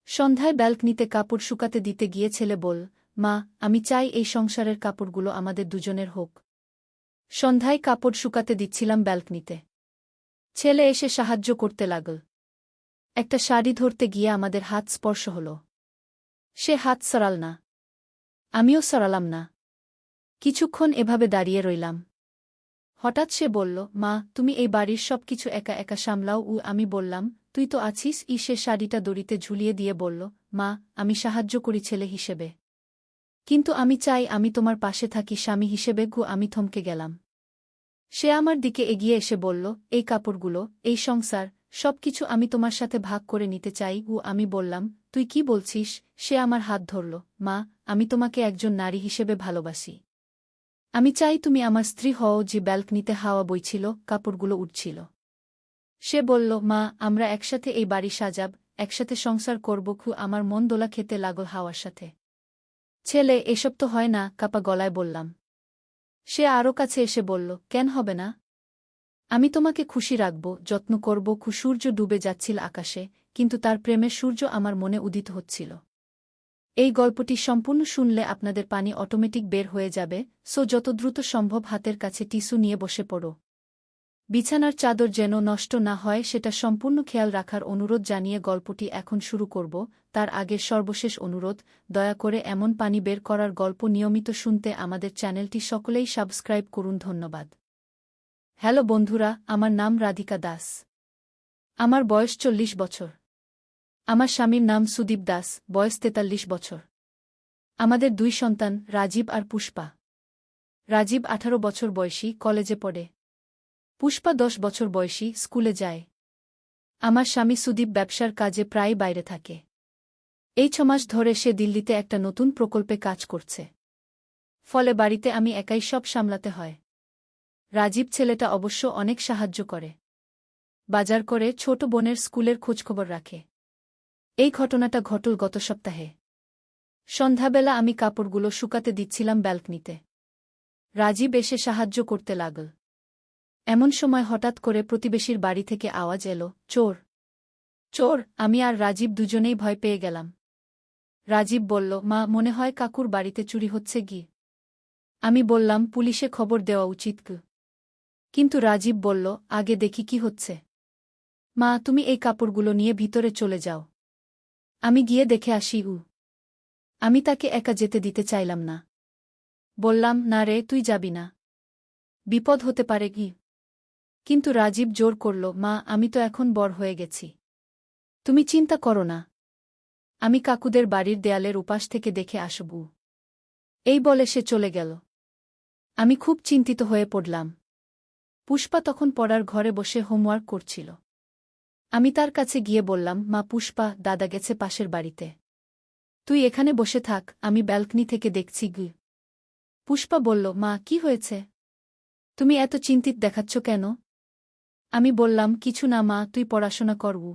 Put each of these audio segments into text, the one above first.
সন্ধ্যায় ব্যালকনিতে কাপড় শুকাতে দিতে গিয়ে ছেলে বল, মা, আমি চাই এই সংসারের কাপড়গুলো আমাদের দুজনের হোক। সন্ধ্যায় কাপড় শুকাতে দিচ্ছিলাম ব্যালকনিতে। ছেলে এসে সাহায্য করতে লাগল। একটা শাড়ি ধরতে গিয়ে আমাদের হাত স্পর্শ হল। সে হাত সরাল না। আমিও সরালাম না। কিছুক্ষণ এভাবে দাঁড়িয়ে রইলাম। হঠাৎ সে বলল, মা, তুমি এই বাড়ির সব কিছু একা একা সামলাও। আমি বললাম, তুই তো আছিস। সে শাড়িটা দড়িতে ঝুলিয়ে দিয়ে বলল, মা, আমি সাহায্য করি ছেলে হিসেবে, কিন্তু আমি চাই আমি তোমার পাশে থাকি স্বামী হিসেবে। আমি থমকে গেলাম। সে আমার দিকে এগিয়ে এসে বলল, এই কাপড়গুলো, এই সংসার, সবকিছু আমি তোমার সাথে ভাগ করে নিতে চাই। আমি বললাম, তুই কি বলছিস? সে আমার হাত ধরল। মা, আমি তোমাকে একজন নারী হিসেবে ভালোবাসি। আমি চাই তুমি আমার স্ত্রী হও। যে ব্যালকনিতে হাওয়া বইছিল, কাপড়গুলো উঠছিল। সে বলল, মা, আমরা একসাথে এই বাড়ি সাজাব, একসাথে সংসার করব। আমার মন দোলা খেতে লাগল হাওয়ার সাথে। ছেলে, এসব তো হয় না, কাপা গলায় বললাম। সে আরও কাছে এসে বলল, কেন হবে না? আমি তোমাকে খুশি রাখব, যত্ন করব। সূর্য ডুবে যাচ্ছিল আকাশে, কিন্তু তার প্রেমের সূর্য আমার মনে উদিত হচ্ছিল। এই গল্পটি সম্পূর্ণ শুনলে আপনাদের পানি অটোমেটিক বের হয়ে যাবে, সো যত দ্রুত সম্ভব হাতের কাছে টিস্যু নিয়ে বসে পড়ো। বিছানার চাদর যেন নষ্ট না হয় সেটা সম্পূর্ণ খেয়াল রাখার অনুরোধ জানিয়ে গল্পটি এখন শুরু করব। তার আগের সর্বশেষ অনুরোধ, দয়া করে এমন পানি বের করার গল্প নিয়মিত শুনতে আমাদের চ্যানেলটি সকলেই সাবস্ক্রাইব করুন। ধন্যবাদ। হ্যালো বন্ধুরা, আমার নাম রাধিকা দাস। আমার বয়স 40 বছর। আমার স্বামীর নাম সুদীপ দাস, বয়স 43 বছর। আমাদের 2 সন্তান, রাজীব আর পুষ্পা। রাজীব 18 বছর বয়সী, কলেজে পড়ে। পুষ্পা 10 বছর বয়সী, স্কুলে যায়। আমার স্বামী সুদীপ ব্যবসার কাজে প্রায় বাইরে থাকে। এই 6 মাস ধরে সে দিল্লিতে একটা নতুন প্রকল্পে কাজ করছে। ফলে বাড়িতে আমি একাই সব সামলাতে হয়। রাজীব ছেলেটা অবশ্য অনেক সাহায্য করে। বাজার করে, ছোট বোনের স্কুলের খোঁজখবর রাখে। এই ঘটনাটা ঘটল গত সপ্তাহে। সন্ধ্যাবেলা আমি কাপড়গুলো শুকাতে দিচ্ছিলাম ব্যালকনিতে। রাজীব এসে সাহায্য করতে লাগল। এমন সময় হঠাৎ করে প্রতিবেশীর বাড়ি থেকে আওয়াজ এলো, চোর, চোর। আমি আর রাজীব দুজনেই ভয় পেয়ে গেলাম। রাজীব বলল, মা, মনে হয় কাকুর বাড়িতে চুরি হচ্ছে গি। আমি বললাম, পুলিশে খবর দেওয়া উচিত। কিন্তু রাজীব বলল, আগে দেখি কি হচ্ছে। মা, তুমি এই কাপড়গুলো নিয়ে ভিতরে চলে যাও। আমি গিয়ে দেখে আসি। আমি তাকে একা যেতে দিতে চাইলাম না। বললাম, না রে, তুই যাবি না, বিপদ হতে পারে কি। কিন্তু রাজীব জোর করল, মা, আমি তো এখন বড় হয়ে গেছি, তুমি চিন্তা করো না, আমি কাকুদের বাড়ির দেয়ালের উপাস থেকে দেখে আসব। এই বলে সে চলে গেল। আমি খুব চিন্তিত হয়ে পড়লাম। পুষ্পা তখন পড়ার ঘরে বসে হোমওয়ার্ক করছিল। আমি তার কাছে গিয়ে বললাম, মা, পুষ্পা দাদা গেছে পাশের বাড়িতে, তুই এখানে বসে থাক, আমি ব্যালকনি থেকে দেখছি। পুষ্পা বলল, মা, কি হয়েছে? তুমি এত চিন্তিত দেখাচ্ছ কেন? আমি বললাম, কিছু না মা, তুই পড়াশোনা করবু।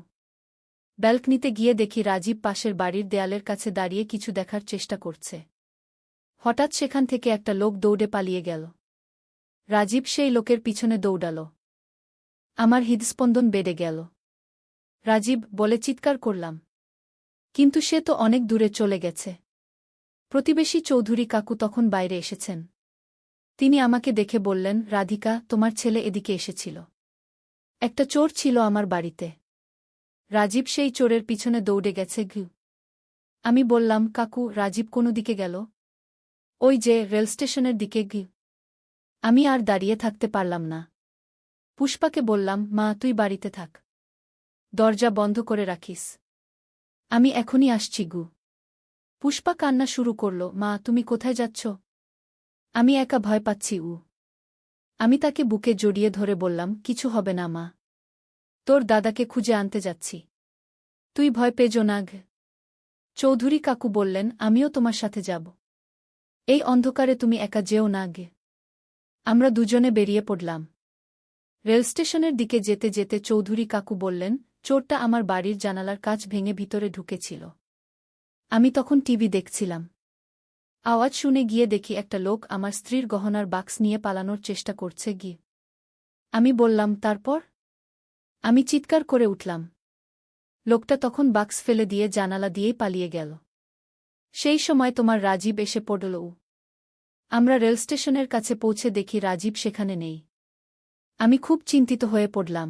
ব্যালকনিতে গিয়ে দেখি রাজীব পাশের বাড়ির দেয়ালের কাছে দাঁড়িয়ে কিছু দেখার চেষ্টা করছে। হঠাৎ সেখান থেকে একটা লোক দৌড়ে পালিয়ে গেল। রাজীব সেই লোকের পিছনে দৌড়াল। আমার হৃদস্পন্দন বেড়ে গেল। রাজীব বলে চিৎকার করলাম। কিন্তু সে তো অনেক দূরে চলে গেছে। প্রতিবেশী চৌধুরী কাকু তখন বাইরে এসেছেন। তিনি আমাকে দেখে বললেন, রাধিকা, তোমার ছেলে এদিকে এসেছিল। একটা চোর ছিল আমার বাড়িতে। রাজীব সেই চোরের পিছনে দৌড়ে গেছে। আমি বললাম, কাকু, রাজীব কোন দিকে গেল? ওই যে রেল স্টেশনের দিকে। আমি আর দাঁড়িয়ে থাকতে পারলাম না। পুষ্পাকে বললাম, মা, তুই বাড়িতে থাক, দরজা বন্ধ করে রাখিস, আমি এখনই আসছি। পুষ্পা কান্না শুরু করল, মা, তুমি কোথায় যাচ্ছ? আমি একা ভয় পাচ্ছি। আমি তাকে বুকে জড়িয়ে ধরে বললাম, কিছু হবে না মা, তোর দাদাকে খুঁজে আনতে যাচ্ছি, তুই ভয় পেজো না। চৌধুরী কাকু বললেন, আমিও তোমার সাথে যাব। এই অন্ধকারে তুমি একা যেও না। আমরা দুজনে বেরিয়ে পড়লাম। রেলস্টেশনের দিকে যেতে যেতে চৌধুরী কাকু বললেন, চোরটা আমার বাড়ির জানালার কাচ ভেঙে ভিতরে ঢুকেছিল। আমি তখন টিভি দেখছিলাম। আওয়াজ শুনে গিয়ে দেখি একটা লোক আমার স্ত্রীর গহনার বাক্স নিয়ে পালানোর চেষ্টা করছে। আমি বললাম, তারপর? আমি চিৎকার করে উঠলাম। লোকটা তখন বাক্স ফেলে দিয়ে জানালা দিয়েই পালিয়ে গেল। সেই সময় তোমার রাজীব এসে পড়ল। আমরা রেল স্টেশনের কাছে পৌঁছে দেখি রাজীব সেখানে নেই। আমি খুব চিন্তিত হয়ে পড়লাম।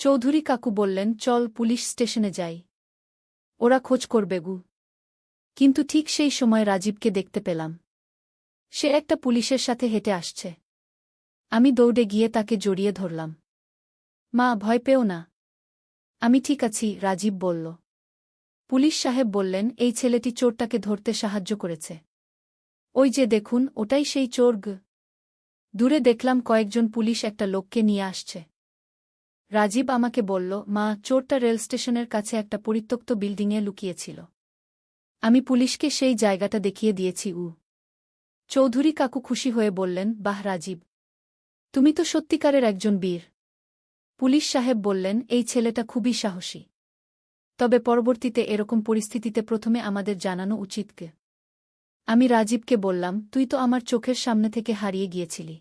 চৌধুরী কাকু বললেন, চল পুলিশ স্টেশনে যাই, ওরা খোঁজ করবে গু। কিন্তু ঠিক সেই সময় রাজীবকে দেখতে পেলাম। সে একটা পুলিশের সাথে হেঁটে আসছে। আমি দৌড়ে গিয়ে তাকে জড়িয়ে ধরলাম। মা, ভয় পেও না, আমি ঠিক আছি, রাজীব বলল। পুলিশ সাহেব বললেন, এই ছেলেটি চোরটাকে ধরতে সাহায্য করেছে। ওই যে দেখুন, ওটাই সেই চোর গ। দূরে দেখলাম কয়েকজন পুলিশ একটা লোককে নিয়ে আসছে। রাজীব আমাকে বলল, মা, চোরটা রেল স্টেশনের কাছে একটা পরিত্যক্ত বিল্ডিংয়ে লুকিয়েছিল। আমি পুলিশকে সেই জায়গাটা দেখিয়ে দিয়েছি। চৌধুরী কাকু খুশি হয়ে বললেন, বাহ রাজীব, তুমি তো সত্যিকারের একজন বীর। পুলিশ সাহেব বললেন, এই ছেলেটা খুবই সাহসী। তবে পরবর্তীতে এরকম পরিস্থিতিতে প্রথমে আমাদের জানানো উচিত কে। আমি রাজীবকে বললাম, তুই তো আমার চোখের সামনে থেকে হারিয়ে গিয়েছিলি।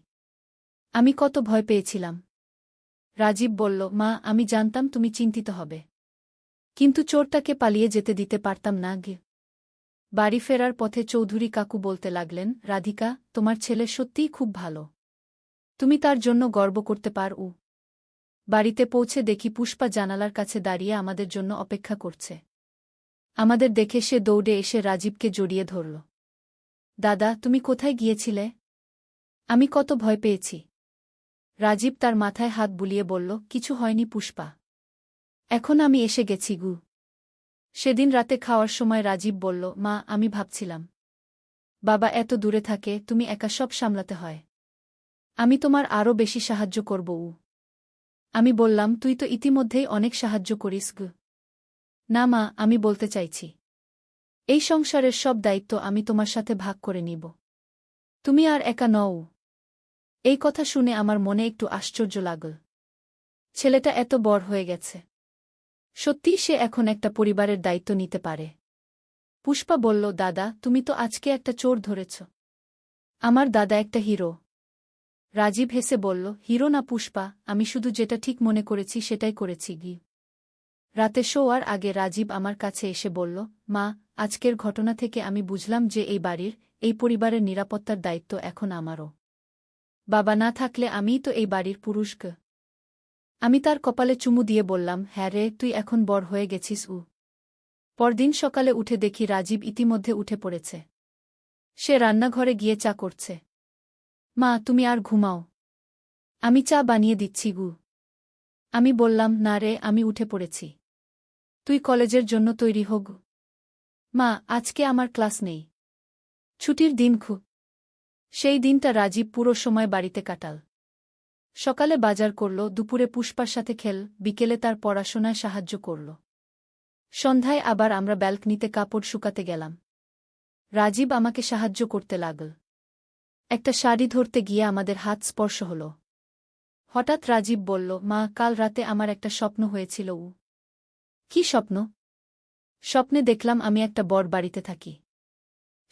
আমি কত ভয় পেয়েছিলাম। রাজীব বলল, মা, আমি জানতাম তুমি চিন্তিত হবে। কিন্তু চোরটাকে পালিয়ে যেতে দিতে পারতাম না গে। বাড়ি ফেরার পথে চৌধুরী কাকু বলতে লাগলেন, রাধিকা, তোমার ছেলে সত্যিই খুব ভালো। তুমি তার জন্য গর্ব করতে পারো। বাড়িতে পৌঁছে দেখি পুষ্পা জানালার কাছে দাঁড়িয়ে আমাদের জন্য অপেক্ষা করছে। আমাদের দেখে সে দৌড়ে এসে রাজীবকে জড়িয়ে ধরল। দাদা, তুমি কোথায় গিয়েছিলে? আমি কত ভয় পেয়েছি। রাজীব তার মাথায় হাত বুলিয়ে বলল, কিছু হয়নি পুষ্পা, এখন আমি এসে গেছি গু। সেদিন রাতে খাওয়ার সময় রাজীব বলল, মা, আমি ভাবছিলাম, বাবা এত দূরে থাকে, তুমি একা সব সামলাতে হয়। আমি তোমার আরও বেশি সাহায্য করব। আমি বললাম, তুই তো ইতিমধ্যেই অনেক সাহায্য করিস গু। না মা, আমি বলতে চাইছি, এই সংসারের সব দায়িত্ব আমি তোমার সাথে ভাগ করে নিব। তুমি আর একা নও। এই কথা শুনে আমার মনে একটু আশ্চর্য লাগল। ছেলেটা এত বড় হয়ে গেছে, সত্যিই সে এখন একটা পরিবারের দায়িত্ব নিতে পারে। পুষ্পা বলল, দাদা, তুমি তো আজকে একটা চোর ধরেছ। আমার দাদা একটা হিরো। রাজীব হেসে বলল, হিরো না পুষ্পা, আমি শুধু যেটা ঠিক মনে করেছি সেটাই করেছি গি। রাতে শোয়ার আগে রাজীব আমার কাছে এসে বলল, মা, আজকের ঘটনা থেকে আমি বুঝলাম যে এই বাড়ির, এই পরিবারের নিরাপত্তার দায়িত্ব এখন আমারও। বাবা না থাকলে আমিই তো এই বাড়ির পুরুষ গ। আমি তার কপালে চুমু দিয়ে বললাম, হ্যাঁ রে, তুই এখন বড় হয়ে গেছিস। পরদিন সকালে উঠে দেখি রাজীব ইতিমধ্যে উঠে পড়েছে। সে রান্নাঘরে গিয়ে চা করছে। মা, তুমি আর ঘুমাও, আমি চা বানিয়ে দিচ্ছি গু। আমি বললাম, না রে, আমি উঠে পড়েছি, তুই কলেজের জন্য তৈরি হোক। মা, আজকে আমার ক্লাস নেই, ছুটির দিন খু। সেই দিনটা রাজীব পুরো সময় বাড়িতে কাটাল। সকালে বাজার করল, দুপুরে পুষ্পার সাথে খেল, বিকেলে তার পড়াশোনায় সাহায্য করল। সন্ধ্যায় আবার আমরা ব্যালকনিতে কাপড় শুকাতে গেলাম। রাজীব আমাকে সাহায্য করতে লাগল। একটা শাড়ি ধরতে গিয়ে আমাদের হাত স্পর্শ হল। হঠাৎ রাজীব বলল, মা, কাল রাতে আমার একটা স্বপ্ন হয়েছিল। কি স্বপ্ন? স্বপ্নে দেখলাম আমি একটা বড় বাড়িতে থাকি।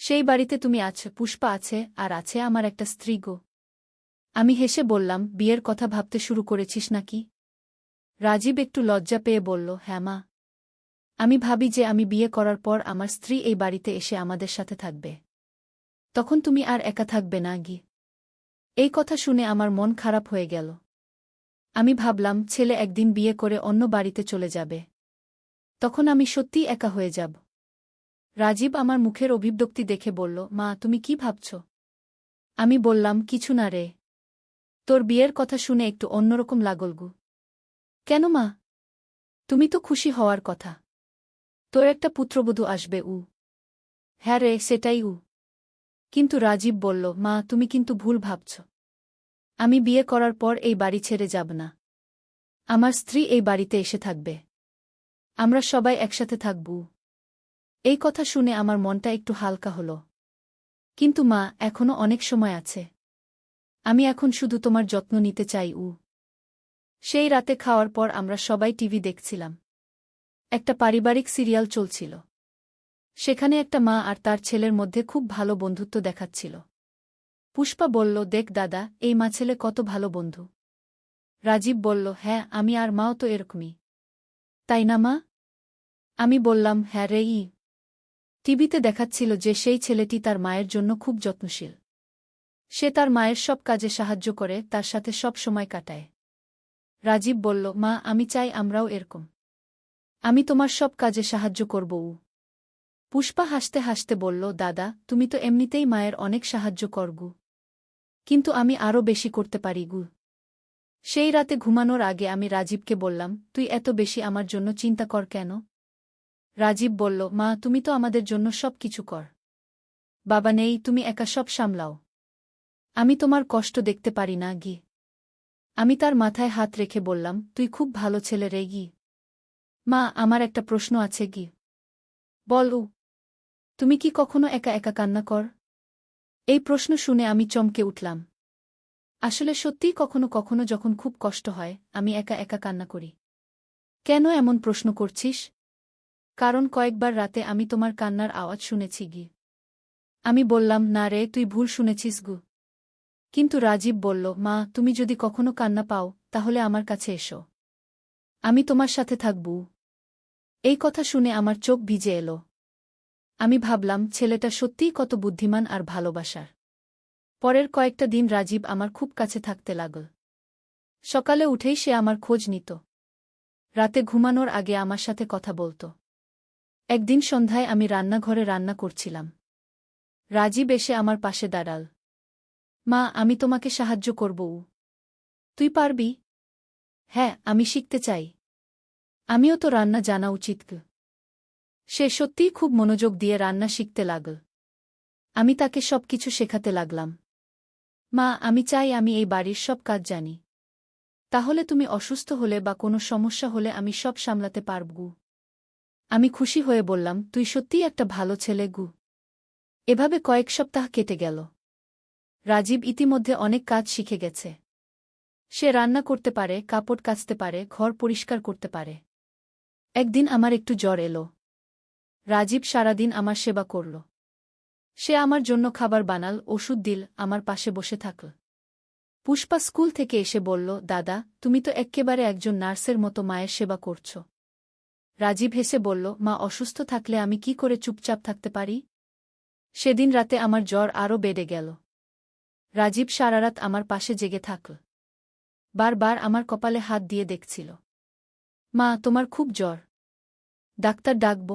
সেই বাড়িতে তুমি আছো, পুষ্পা আছে, আর আছে আমার একটা স্ত্রী গো। আমি হেসে বললাম, বিয়ের কথা ভাবতে শুরু করেছিস নাকি? রাজীব একটু লজ্জা পেয়ে বলল, হ্যাঁ মা, আমি ভাবি যে আমি বিয়ে করার পর আমার স্ত্রী এই বাড়িতে এসে আমাদের সাথে থাকবে। তখন তুমি আর একা থাকবে না গি। এই কথা শুনে আমার মন খারাপ হয়ে গেল। আমি ভাবলাম, ছেলে একদিন বিয়ে করে অন্য বাড়িতে চলে যাবে, তখন আমি সত্যিই একা হয়ে যাব। রাজীব আমার মুখের অভিব্যক্তি দেখে বলল, মা, তুমি কি ভাবছ? আমি বললাম, কিছু না রে, তোর বিয়ের কথা শুনে একটু অন্যরকম লাগল গু। কেন মা? তুমি তো খুশি হওয়ার কথা, তোর একটা পুত্রবধূ আসবে। হ্যাঁ রে, সেটাই। কিন্তু রাজীব বলল, মা, তুমি কিন্তু ভুল ভাবছ। আমি বিয়ে করার পর এই বাড়ি ছেড়ে যাব না। আমার স্ত্রী এই বাড়িতে এসে থাকবে, আমরা সবাই একসাথে থাকব। এই কথা শুনে আমার মনটা একটু হালকা হল। কিন্তু মা, এখনো অনেক সময় আছে, আমি এখন শুধু তোমার যত্ন নিতে চাই। সেই রাতে খাওয়ার পর আমরা সবাই টিভি দেখছিলাম। একটা পারিবারিক সিরিয়াল চলছিল। সেখানে একটা মা আর তার ছেলের মধ্যে খুব ভালো বন্ধুত্ব দেখাচ্ছিল। পুষ্পা বলল, দেখ দাদা, এই মা ছেলে কত ভালো বন্ধু। রাজীব বলল, হ্যাঁ, আমি আর মাও তো এরকমই, তাই না মা? আমি বললাম, হ্যাঁ রে। টিভিতে দেখাচ্ছিল যে সেই ছেলেটি তার মায়ের জন্য খুব যত্নশীল। সে তার মায়ের সব কাজে সাহায্য করে, তার সাথে সব সময় কাটায়। রাজীব বলল, মা, আমি চাই আমরাও এরকম। আমি তোমার সব কাজে সাহায্য করব। পুষ্পা হাসতে হাসতে বলল, দাদা, তুমি তো এমনিতেই মায়ের অনেক সাহায্য করগু, কিন্তু আমি আরও বেশি করতে পারি গু। সেই রাতে ঘুমানোর আগে আমি রাজীবকে বললাম, তুই এত বেশি আমার জন্য চিন্তা কর কেন? রাজীব বলল, মা, তুমি তো আমাদের জন্য সব কিছু কর। বাবা নেই, তুমি একা সব সামলাও। আমি তোমার কষ্ট দেখতে পারি না গি। আমি তার মাথায় হাত রেখে বললাম, তুই খুব ভালো ছেলে রে গি। মা, আমার একটা প্রশ্ন আছে গি। বল। তুমি কি কখনো একা একা কান্না কর? এই প্রশ্ন শুনে আমি চমকে উঠলাম। আসলে সত্যিই কখনো কখনো যখন খুব কষ্ট হয়, আমি একা একা কান্না করি। কেন এমন প্রশ্ন করছিস? কারণ কয়েকবার রাতে আমি তোমার কান্নার আওয়াজ শুনেছি গি। আমি বললাম, না রে, তুই ভুল শুনেছিস গু। কিন্তু রাজীব বলল, মা, তুমি যদি কখনো কান্না পাও, তাহলে আমার কাছে এসো। আমি তোমার সাথে থাকব। এই কথা শুনে আমার চোখ ভিজে এলো। আমি ভাবলাম, ছেলেটা সত্যিই কত বুদ্ধিমান আর ভালোবাসার। পরের কয়েকটা দিন রাজীব আমার খুব কাছে থাকতে লাগল। সকালে উঠেই সে আমার খোঁজ নিত। রাতে ঘুমানোর আগে আমার সাথে কথা বলত। একদিন সন্ধ্যায় আমি রান্নাঘরে রান্না করছিলাম। রাজীব এসে আমার পাশে দাঁড়াল। মা, আমি তোমাকে সাহায্য করব। তুই পারবি? হ্যাঁ, আমি শিখতে চাই। আমিও তো রান্না জানা উচিত। সে সত্যিই খুব মনোযোগ দিয়ে রান্না শিখতে লাগল। আমি তাকে সবকিছু শেখাতে লাগলাম। মা, আমি চাই আমি এই বাড়ির সব কাজ জানি। তাহলে তুমি অসুস্থ হলে বা কোনো সমস্যা হলে আমি সব সামলাতে পারব গু। আমি খুশি হয়ে বললাম, তুই সত্যিই একটা ভালো ছেলে গু। এভাবে কয়েক সপ্তাহ কেটে গেল। রাজীব ইতিমধ্যে অনেক কাজ শিখে গেছে। সে রান্না করতে পারে, কাপড় কাচতে পারে, ঘর পরিষ্কার করতে পারে। একদিন আমার একটু জ্বর এলো। রাজীব সারাদিন আমার সেবা করল। সে আমার জন্য খাবার বানাল, ওষুধ দিল, আমার পাশে বসে থাকল। পুষ্পা স্কুল থেকে এসে বলল, দাদা, তুমি তো এক্কেবারে একজন নার্সের মতো মায়ের সেবা করছ। রাজীব হেসে বলল, মা অসুস্থ থাকলে আমি কি করে চুপচাপ থাকতে পারি? সেদিন রাতে আমার জ্বর আরও বেড়ে গেল। রাজীব সারারাত আমার পাশে জেগে থাকল। বারবার আমার কপালে হাত দিয়ে দেখছিল। মা, তোমার খুব জ্বর, ডাক্তার ডাকব?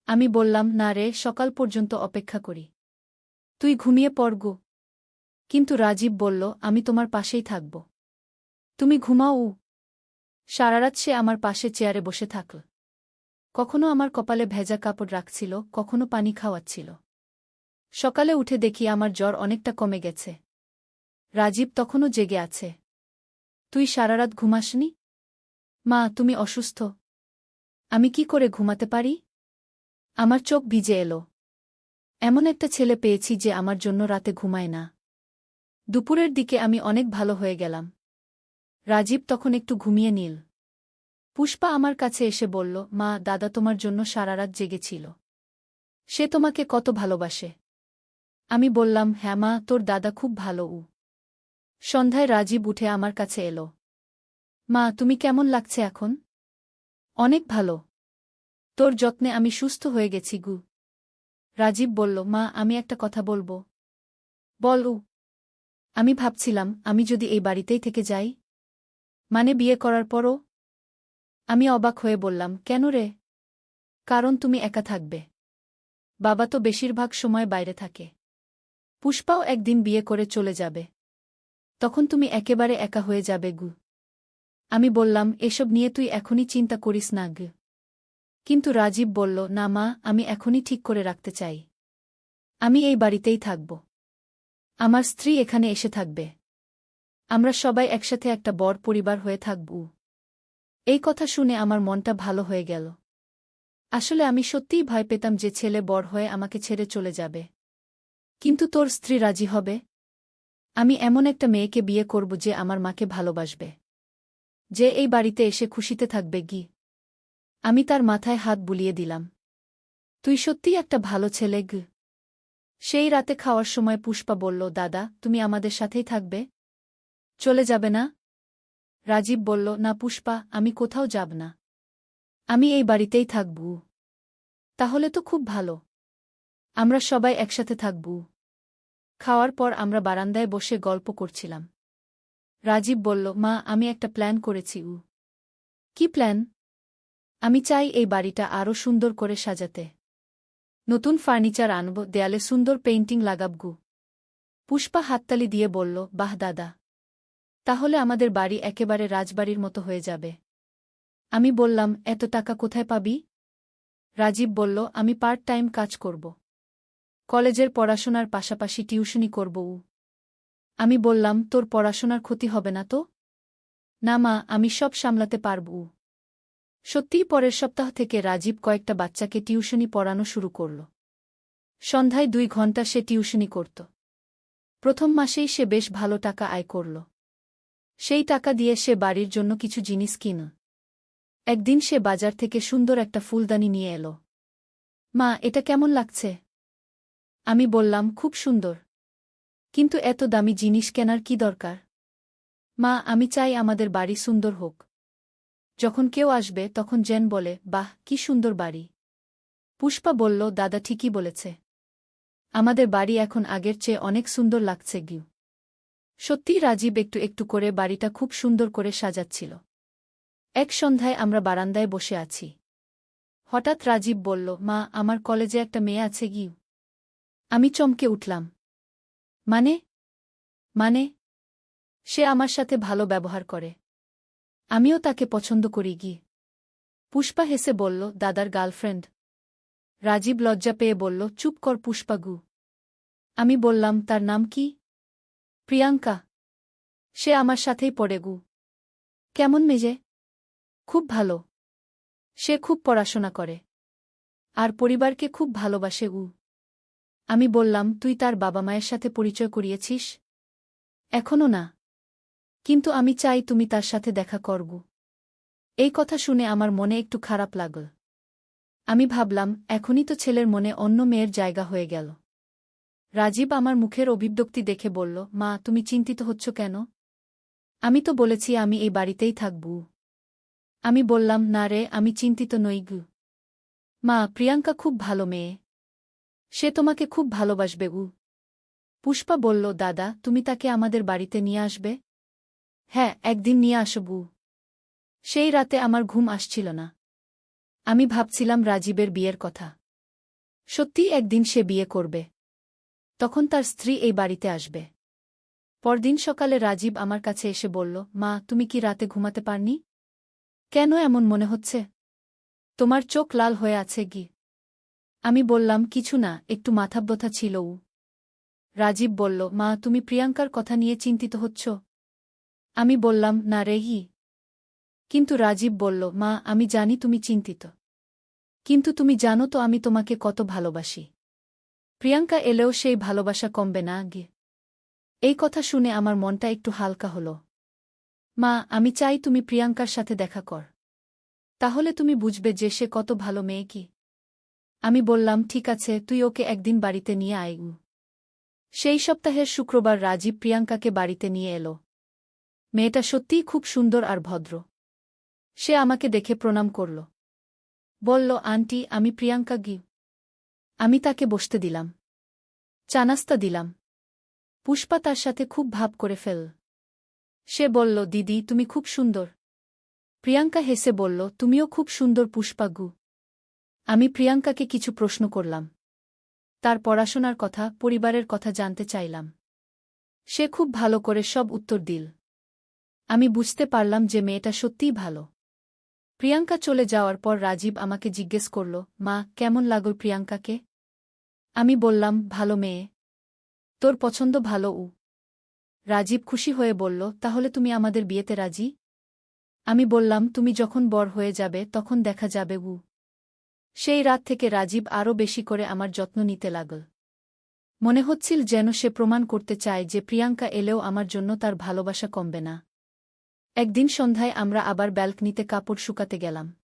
আমি বললাম, না রে, সকাল পর্যন্ত অপেক্ষা করি। তুই ঘুমিয়ে পড়গো। কিন্তু রাজীব বলল, আমি তোমার পাশেই থাকব। তুমি ঘুমাও। সারারাত সে আমার পাশে চেয়ারে বসে থাকল। কখনো আমার কপালে ভেজা কাপড় রাখছিল, কখনো পানি খাওয়াচ্ছিল। সকালে উঠে দেখি আমার জ্বর অনেকটা কমে গেছে। রাজীব তখনও জেগে আছে। তুই সারারাত ঘুমাসনি? মা, তুমি অসুস্থ। আমি কি করে ঘুমাতে পারি? আমার চোখ ভিজে এলো। এমন একটা ছেলে পেয়েছি যে আমার জন্য রাতে ঘুমায় না। দুপুরের দিকে আমি অনেক ভালো হয়ে গেলাম। রাজীব তখন একটু ঘুমিয়ে নিল। পুষ্পা আমার কাছে এসে বলল, মা, দাদা তোমার জন্য সারারাত জেগেছিল। সে তোমাকে কত ভালোবাসে। আমি বললাম, হ্যাঁ মা, তোর দাদা খুব ভালো। সন্ধ্যায় রাজীব উঠে আমার কাছে এলো। মা, তুমি কেমন লাগছে এখন? অনেক ভালো। তোর যত্নে আমি সুস্থ হয়ে গেছি গু। রাজীব বলল, মা, আমি একটা কথা বলবো। বল। আমি ভাবছিলাম, আমি যদি এই বাড়িতেই থেকে যাই। মানে বিয়ে করার পরও? আমি অবাক হয়ে বললাম, কেন রে? কারণ তুমি একা থাকবে। বাবা তো বেশিরভাগ সময় বাইরে থাকে। পুষ্পাও একদিন বিয়ে করে চলে যাবে। তখন তুমি একেবারে একা হয়ে যাবে গু। আমি বললাম, এসব নিয়ে তুই এখনই চিন্তা করিস না গু। কিন্তু রাজীব বলল, না মা, আমি এখনই ঠিক করে রাখতে চাই। আমি এই বাড়িতেই থাকব। আমার স্ত্রী এখানে এসে থাকবে। আমরা সবাই একসাথে একটা বড় পরিবার হয়ে থাকব। এই কথা শুনে আমার মনটা ভালো হয়ে গেল। আসলে আমি সত্যিই ভয় পেতাম যে ছেলে বড় হয়ে আমাকে ছেড়ে চলে যাবে। কিন্তু তোর স্ত্রী রাজি হবে? আমি এমন একটা মেয়েকে বিয়ে করব যে আমার মাকে ভালোবাসবে, যে এই বাড়িতে এসে খুশিতে থাকবে গি। আমি তার মাথায় হাত বুলিয়ে দিলাম। তুই সত্যিই একটা ভালো ছেলে গু। সেই রাতে খাওয়ার সময় পুষ্পা বলল, দাদা, তুমি আমাদের সাথেই থাকবে? চলে যাবে না? রাজীব বলল, না পুষ্পা, আমি কোথাও যাব না। আমি এই বাড়িতেই থাকব। তাহলে তো খুব ভালো। আমরা সবাই একসাথে থাকব। খাওয়ার পর আমরা বারান্দায় বসে গল্প করছিলাম। রাজীব বলল, মা, আমি একটা প্ল্যান করেছি। কি প্ল্যান? আমি চাই এই বাড়িটা আরও সুন্দর করে সাজাতে। নতুন ফার্নিচার আনব, দেয়ালে সুন্দর পেইন্টিং লাগাবগু। পুষ্পা হাততালি দিয়ে বলল, বাহ দাদা! তাহলে আমাদের বাড়ি একেবারে রাজবাড়ির মতো হয়ে যাবে। আমি বললাম, এত টাকা কোথায় পাবি? রাজীব বলল, আমি পার্ট টাইম কাজ করব। কলেজের পড়াশোনার পাশাপাশি টিউশনি করব। আমি বললাম, তোর পড়াশোনার ক্ষতি হবে না তো? না মা, আমি সব সামলাতে পারব। সত্যিই পরের সপ্তাহ থেকে রাজীব কয়েকটা বাচ্চাকে টিউশনি পড়ানো শুরু করল। সন্ধ্যায় 2 ঘণ্টা সে টিউশনি করত। প্রথম মাসেই সে বেশ ভালো টাকা আয় করল। সেই টাকা দিয়ে সে বাড়ির জন্য কিছু জিনিস কিন। একদিন সে বাজার থেকে সুন্দর একটা ফুলদানি নিয়ে এলো। মা, এটা কেমন লাগছে? আমি বললাম, খুব সুন্দর। কিন্তু এত দামি জিনিস কেনার কি দরকার? মা, আমি চাই আমাদের বাড়ি সুন্দর হোক। যখন কেউ আসবে তখন যেন বলে, বাহ, কি সুন্দর বাড়ি। পুষ্পা বলল, দাদা ঠিকই বলেছে। আমাদের বাড়ি এখন আগের চেয়ে অনেক সুন্দর লাগছে গিউ। সত্যি রাজীব একটু একটু করে বাড়িটা খুব সুন্দর করে সাজাচ্ছিল। এক সন্ধ্যায় আমরা বারান্দায় বসে আছি। হঠাৎ রাজীব বলল, মা, আমার কলেজে একটা মেয়ে আছে গিউ। আমি চমকে উঠলাম। মানে? মানে? সে আমার সাথে ভালো ব্যবহার করে। আমিও তাকে পছন্দ করি গি। পুষ্পা হেসে বলল, দাদার গার্লফ্রেন্ড? রাজীব লজ্জা পেয়ে বলল, চুপ কর পুষ্পাগু। আমি বললাম, তার নাম কি? প্রিয়াঙ্কা। সে আমার সাথেই পড়ে গু। কেমন মেজে? খুব ভালো। সে খুব পড়াশোনা করে। আর পরিবারকে খুব ভালোবাসে উ। আমি বললাম, তুই তার বাবা মায়ের সাথে পরিচয় করিয়েছিস? এখনও না। কিন্তু আমি চাই তুমি তার সাথে দেখা করগু। এই কথা শুনে আমার মনে একটু খারাপ লাগল। আমি ভাবলাম, এখনই তো ছেলের মনে অন্য মেয়ের জায়গা হয়ে গেল। রাজীব আমার মুখের অভিব্যক্তি দেখে বলল, মা, তুমি চিন্তিত হচ্ছ কেন? আমি তো বলেছি আমি এই বাড়িতেই থাকব। আমি বললাম, না রে, আমি চিন্তিত নই গু। মা, প্রিয়াঙ্কা খুব ভালো মেয়ে। সে তোমাকে খুব ভালোবাসবে উ। পুষ্পা বলল, দাদা, তুমি তাকে আমাদের বাড়িতে নিয়ে আসবে? হ্যাঁ, একদিন নিয়ে আসবু। সেই রাতে আমার ঘুম আসছিল না। আমি ভাবছিলাম রাজীবের বিয়ের কথা। সত্যি একদিন সে বিয়ে করবে। তখন তার স্ত্রী এই বাড়িতে আসবে। পরদিন সকালে রাজীব আমার কাছে এসে বলল, মা, তুমি কি রাতে ঘুমাতে পারনি? কেন এমন মনে হচ্ছে? তোমার চোখ লাল হয়ে আছে কি? আমি বললাম, কিছু না, একটু মাথাব্যথা ছিল উ। রাজীব বলল, মা, তুমি প্রিয়াঙ্কার কথা নিয়ে চিন্তিত হচ্ছ? আমি বললাম, না রেহি। কিন্তু রাজীব বলল, মা, আমি জানি তুমি চিন্তিত। কিন্তু তুমি জানো তো আমি তোমাকে কত ভালোবাসি। প্রিয়াঙ্কা এলেও সেই ভালোবাসা কমবে না গে। এই কথা শুনে আমার মনটা একটু হালকা হল। মা, আমি চাই তুমি প্রিয়াঙ্কার সাথে দেখা কর। তাহলে তুমি বুঝবে যে সে কত ভালো মেয়ে কি। আমি বললাম, ঠিক আছে, তুই ওকে একদিন বাড়িতে নিয়ে আয়। সেই সপ্তাহের শুক্রবার রাজীব প্রিয়াঙ্কাকে বাড়িতে নিয়ে এলো। মেয়েটা সত্যিই খুব সুন্দর আর ভদ্র। সে আমাকে দেখে প্রণাম করল। বলল, আন্টি, আমি প্রিয়াঙ্কা গি। আমি তাকে বসতে দিলাম। চা নাস্তা দিলাম। পুষ্পা তার সাথে খুব ভাব করে ফেল। সে বলল, দিদি, তুমি খুব সুন্দর। প্রিয়াঙ্কা হেসে বলল, তুমিও খুব সুন্দর পুষ্পাগু। আমি প্রিয়াঙ্কাকে কিছু প্রশ্ন করলাম। তার পড়াশোনার কথা, পরিবারের কথা জানতে চাইলাম। সে খুব ভালো করে সব উত্তর দিল। আমি বুঝতে পারলাম যে মেয়েটা সত্যিই ভালো। প্রিয়াঙ্কা চলে যাওয়ার পর রাজীব আমাকে জিজ্ঞেস করল, মা, কেমন লাগল প্রিয়াঙ্কাকে? আমি বললাম, ভালো মেয়ে। তোর পছন্দ ভালো উ। রাজীব খুশি হয়ে বলল, তাহলে তুমি আমাদের বিয়েতে রাজি? আমি বললাম, তুমি যখন বর হয়ে যাবে তখন দেখা যাবে উ। সেই রাত থেকে রাজীব আরও বেশি করে আমার যত্ন নিতে লাগল। মনে হচ্ছিল যেন সে প্রমাণ করতে চায় যে প্রিয়াঙ্কা এলেও আমার জন্য তার ভালোবাসা কমবে না। একদিন সন্ধ্যায় আমরা আবার ব্যালকনিতে কাপড় শুকাতে গেলাম।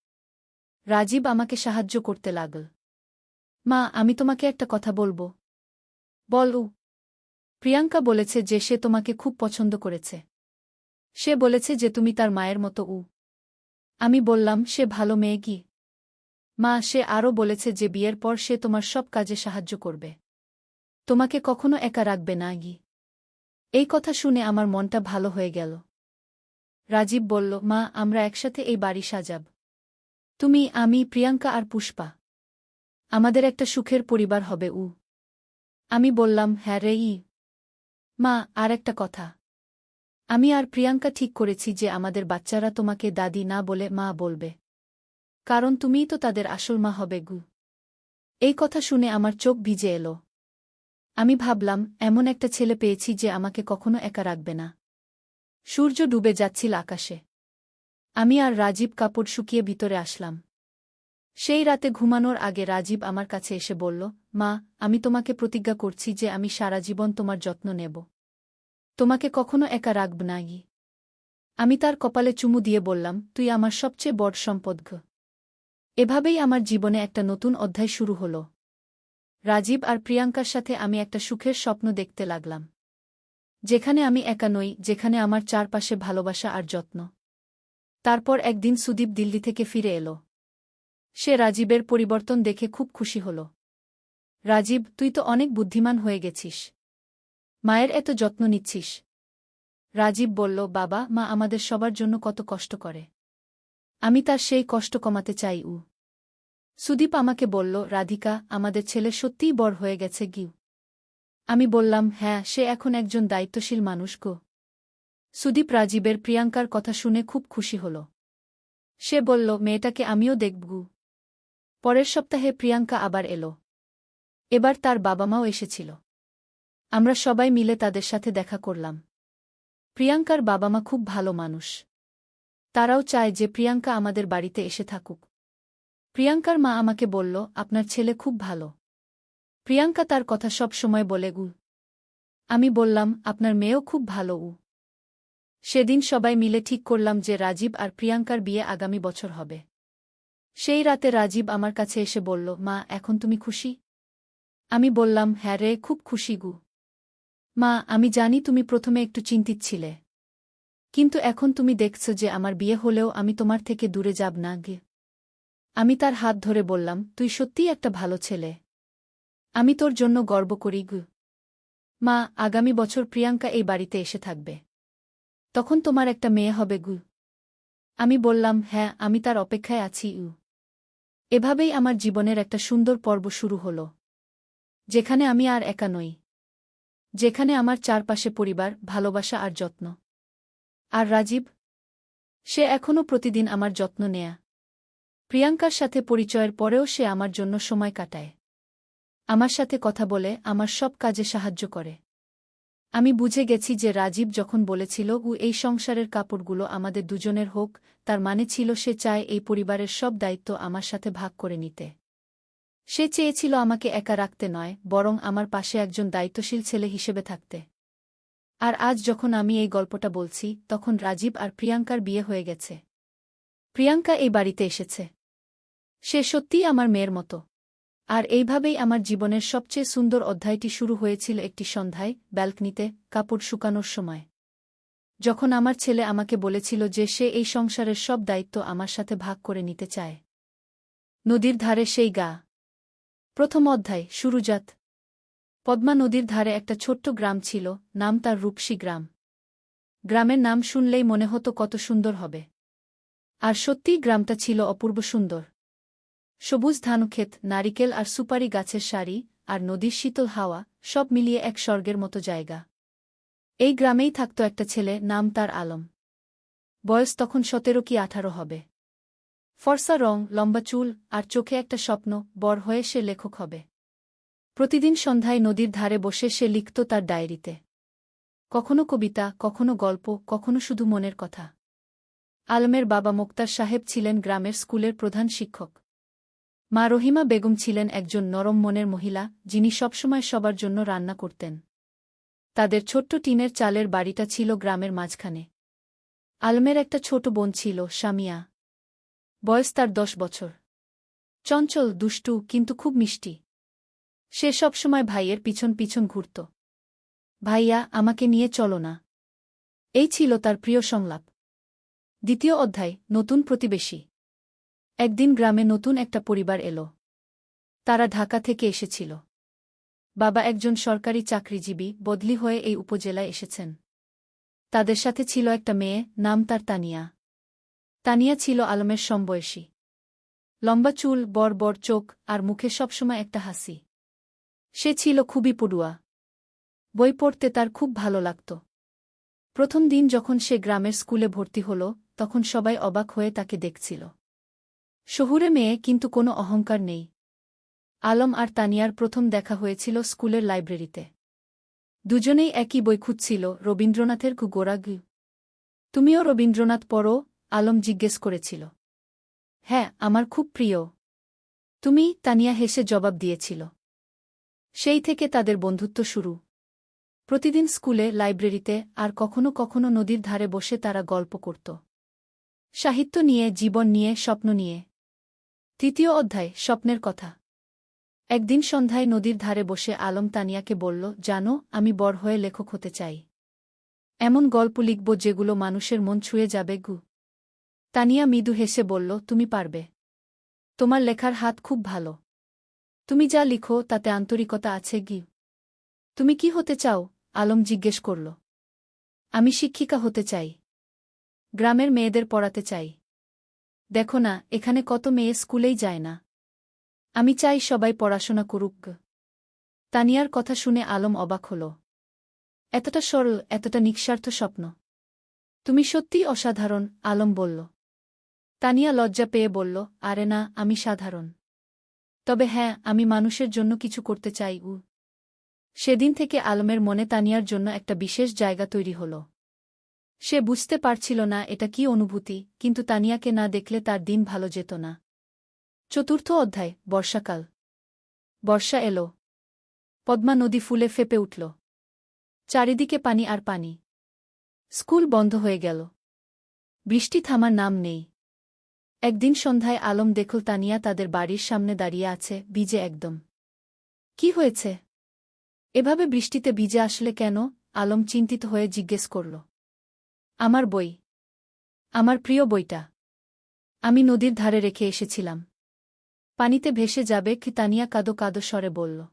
রাজীব আমাকে সাহায্য করতে লাগল। মা, আমি তোমাকে একটা কথা বলবো। বল উ। প্রিয়াঙ্কা বলেছে যে সে তোমাকে খুব পছন্দ করেছে। সে বলেছে যে তুমি তার মায়ের মতো উ। আমি বললাম, সে ভালো মেয়ে কি। মা, সে আরও বলেছে যে বিয়ের পর সে তোমার সব কাজে সাহায্য করবে। তোমাকে কখনো একা রাখবে না গি। এই কথা শুনে আমার মনটা ভালো হয়ে গেল। রাজীব বলল, মা, আমরা একসাথে এই বাড়ি সাজাব। তুমি, আমি, প্রিয়াঙ্কা আর পুষ্পা। আমাদের একটা সুখের পরিবার হবে। আমি বললাম, হ্যাঁ রে। মা, আর একটা কথা। আমি আর প্রিয়াঙ্কা ঠিক করেছি যে আমাদের বাচ্চারা তোমাকে দাদি না বলে মা বলবে। কারণ তুমিই তো তাদের আসল মা হবে গু। এই কথা শুনে আমার চোখ ভিজে এলো। আমি ভাবলাম, এমন একটা ছেলে পেয়েছি যে আমাকে কখনো একা রাখবে না। সূর্য ডুবে যাচ্ছিল আকাশে। আমি আর রাজীব কাপড় শুকিয়ে ভিতরে আসলাম। সেই রাতে ঘুমানোর আগে রাজীব আমার কাছে এসে বলল, মা, আমি তোমাকে প্রতিজ্ঞা করছি যে আমি সারা জীবন তোমার যত্ন নেব। তোমাকে কখনো একা রাখব না গি। আমি তার কপালে চুমু দিয়ে বললাম, তুই আমার সবচেয়ে বড় সম্পদ গো। এভাবেই আমার জীবনে একটা নতুন অধ্যায় শুরু হল। রাজীব আর প্রিয়াঙ্কার সাথে আমি একটা সুখের স্বপ্ন দেখতে লাগলাম। যেখানে আমি একা নই, যেখানে আমার চারপাশে ভালোবাসা আর যত্ন। তারপর একদিন সুদীপ দিল্লি থেকে ফিরে এলো। সে রাজীবের পরিবর্তন দেখে খুব খুশি হল। রাজীব, তুই তো অনেক বুদ্ধিমান হয়ে গেছিস। মায়ের এত যত্ন নিচ্ছিস। রাজীব বলল, বাবা, মা আমাদের সবার জন্য কত কষ্ট করে। আমি তার সেই কষ্ট কমাতে চাই। সুদীপ আমাকে বলল, রাধিকা, আমাদের ছেলে সত্যিই বড় হয়ে গেছে গিউ। আমি বললাম, হ্যাঁ, সে এখন একজন দায়িত্বশীল মানুষ গো। সুদীপ রাজীবের প্রিয়াঙ্কার কথা শুনে খুব খুশি হল। সে বলল, মেয়েটাকে আমিও দেখব। পরের সপ্তাহে প্রিয়াঙ্কা আবার এলো। এবার তার বাবা মাও এসেছিল। আমরা সবাই মিলে তাদের সাথে দেখা করলাম। প্রিয়াঙ্কার বাবা মা খুব ভালো মানুষ। তারাও চায় যে প্রিয়াঙ্কা আমাদের বাড়িতে এসে থাকুক। প্রিয়াঙ্কার মা আমাকে বলল, আপনার ছেলে খুব ভালো। প্রিয়াঙ্কা তার কথা সব সময় বলে। আমি বললাম, আপনার মেয়েও খুব ভালো। সেদিন সবাই মিলে ঠিক করলাম যে রাজীব আর প্রিয়াঙ্কার বিয়ে আগামী বছর হবে। সেই রাতে রাজীব আমার কাছে এসে বলল, মা, এখন তুমি খুশি? আমি বললাম, হ্যাঁ রে, খুব খুশি গু। মা, আমি জানি তুমি প্রথমে একটু চিন্তিত ছিলে। কিন্তু এখন তুমি দেখছ যে আমার বিয়ে হলেও আমি তোমার থেকে দূরে যাব না গে। আমি তার হাত ধরে বললাম, তুই সত্যিই একটা ভালো ছেলে। আমি তোর জন্য গর্ব করি গু। মা, আগামী বছর প্রিয়াঙ্কা এই বাড়িতে এসে থাকবে। তখন তোমার একটা মেয়ে হবে গু। আমি বললাম, হ্যাঁ, আমি তার অপেক্ষায় আছি। এভাবেই আমার জীবনের একটা সুন্দর পর্ব শুরু হল। যেখানে আমি আর একা নই। যেখানে আমার চারপাশে পরিবার, ভালোবাসা আর যত্ন। আর রাজীব? সে এখনও প্রতিদিন আমার যত্ন নেয়া। প্রিয়াঙ্কার সাথে পরিচয়ের পরেও সে আমার জন্য সময় কাটায়। আমার সাথে কথা বলে, আমার সব কাজে সাহায্য করে। আমি বুঝে গেছি যে রাজীব যখন বলেছিল এই সংসারের কাপড়গুলো আমাদের দুজনের হোক, তার মানে ছিল সে চায় এই পরিবারের সব দায়িত্ব আমার সাথে ভাগ করে নিতে। সে চেয়েছিল আমাকে একা রাখতে নয়, বরং আমার পাশে একজন দায়িত্বশীল ছেলে হিসেবে থাকতে। আর আজ যখন আমি এই গল্পটা বলছি, তখন রাজীব আর প্রিয়াঙ্কার বিয়ে হয়ে গেছে। প্রিয়াঙ্কা এই বাড়িতে এসেছে। সে সত্যিই আমার মেয়ের মতো। আর এইভাবেই আমার জীবনের সবচেয়ে সুন্দর অধ্যায়টি শুরু হয়েছিল একটি সন্ধ্যায়, ব্যালকনিতে, কাপড় শুকানোর সময়। যখন আমার ছেলে আমাকে বলেছিল যে সে এই সংসারের সব দায়িত্ব আমার সাথে ভাগ করে নিতে চায়। নদীর ধারে সেই গা। প্রথম অধ্যায়, শুরুজাত। পদ্মা নদীর ধারে একটা ছোট্ট গ্রাম ছিল, নাম তার রূপসী গ্রাম। গ্রামের নাম শুনলেই মনে হতো কত সুন্দর হবে। আর সত্যিই গ্রামটা ছিল অপূর্ব সুন্দর। সবুজ ধানক্ষেত, নারিকেল আর সুপারি গাছের সারি, আর নদীর শীতল হাওয়া, সব মিলিয়ে এক স্বর্গের মতো জায়গা। এই গ্রামেই থাকত একটা ছেলে, নাম তার আলম। বয়স তখন 17 কি 18 হবে। ফর্সা রং, লম্বা চুল, আর চোখে একটা স্বপ্ন, বড় হয়ে সে লেখক হবে। প্রতিদিন সন্ধ্যায় নদীর ধারে বসে সে লিখত তার ডায়েরিতে। কখনো কবিতা, কখনো গল্প, কখনো শুধু মনের কথা। আলমের বাবা মোক্তার সাহেব ছিলেন গ্রামের স্কুলের প্রধান শিক্ষক। মা রহিমা বেগম ছিলেন একজন নরম মনের মহিলা, যিনি সবসময় সবার জন্য রান্না করতেন। তাদের ছোট্ট টিনের চালের বাড়িটা ছিল গ্রামের মাঝখানে। আলমের একটা ছোট বোন ছিল, সামিয়া। বয়স তার 10 বছর। চঞ্চল, দুষ্টু, কিন্তু খুব মিষ্টি। সে সবসময় ভাইয়ের পিছন পিছন ঘুরত। ভাইয়া, আমাকে নিয়ে চলো না। এই ছিল তার প্রিয় সংলাপ। দ্বিতীয় অধ্যায়, নতুন প্রতিবেশী। একদিন গ্রামে নতুন একটা পরিবার এলো। তারা ঢাকা থেকে এসেছিল। বাবা একজন সরকারি চাকরিজীবী, বদলি হয়ে এই উপজেলায় এসেছেন। তাদের সাথে ছিল একটা মেয়ে, নাম তার তানিয়া। তানিয়া ছিল আলমের সমবয়সী। লম্বা চুল, বড় বড় চোখ, আর মুখে সবসময় একটা হাসি। সে ছিল খুবই পড়ুয়া। বই পড়তে তার খুব ভালো লাগত। প্রথম দিন যখন সে গ্রামের স্কুলে ভর্তি হল, তখন সবাই অবাক হয়ে তাকে দেখছিল। শহুরে মেয়ে, কিন্তু কোনো অহংকার নেই। আলম আর তানিয়ার প্রথম দেখা হয়েছিল স্কুলের লাইব্রেরিতে। দুজনেই একই বই খুঁজছিল, রবীন্দ্রনাথের গোরা গু। তুমিও রবীন্দ্রনাথ পড়ো? আলম জিজ্ঞেস করেছিল। হ্যাঁ, আমার খুব প্রিয়। তুমি? তানিয়া হেসে জবাব দিয়েছিল। সেই থেকে তাদের বন্ধুত্ব শুরু। প্রতিদিন স্কুলে, লাইব্রেরিতে, আর কখনো কখনো নদীর ধারে বসে তারা গল্প করত। সাহিত্য নিয়ে, জীবন নিয়ে, স্বপ্ন নিয়ে। তৃতীয় অধ্যায়, স্বপ্নের কথা। একদিন সন্ধ্যায় নদীর ধারে বসে আলম তানিয়াকে বলল, জানো, আমি বড় হয়ে লেখক হতে চাই। এমন গল্প লিখব যেগুলো মানুষের মন ছুঁয়ে যাবে গু। তানিয়া মৃদু হেসে বলল, তুমি পারবে। তোমার লেখার হাত খুব ভালো। তুমি যা লিখো তাতে আন্তরিকতা আছে গি। তুমি কি হতে চাও? আলম জিজ্ঞেস করল। আমি শিক্ষিকা হতে চাই। গ্রামের মেয়েদের পড়াতে চাই। দেখো না, এখানে কত মেয়ে স্কুলেই যায় না। আমি চাই সবাই পড়াশোনা করুক। তানিয়ার কথা শুনে আলম অবাক হল। এতটা সরল, এতটা নিঃস্বার্থ স্বপ্ন। তুমি সত্যিই অসাধারণ, আলম বলল। তানিয়া লজ্জা পেয়ে বলল, আরে না, আমি সাধারণ। তবে হ্যাঁ, আমি মানুষের জন্য কিছু করতে চাই। সেদিন থেকে আলমের মনে তানিয়ার জন্য একটা বিশেষ জায়গা তৈরি হল। সে বুঝতে পারছিল না এটা কি অনুভূতি, কিন্তু তানিয়াকে না দেখলে তার দিন ভালো যেত না। চতুর্থ অধ্যায়, বর্ষাকাল। বর্ষা এলো। পদ্মা নদী ফুলে ফেপে উঠল। চারিদিকে পানি আর পানি। স্কুল বন্ধ হয়ে গেল। বৃষ্টি থামার নাম নেই। একদিন সন্ধ্যায় আলম দেখল তানিয়া তাদের বাড়ির সামনে দাঁড়িয়ে আছে, ভিজে একদম। কি হয়েছে? এভাবে বৃষ্টিতে ভিজে আসলে কেন? আলম চিন্তিত হয়ে জিজ্ঞেস করল। আমার বই। আমার প্রিয় বইটা। আমি নদীর ধারে রেখে এসেছিলাম। পানিতে ভেসে যাবে কি? তানিয়া কাঁদো কাঁদো স্বরে বলল।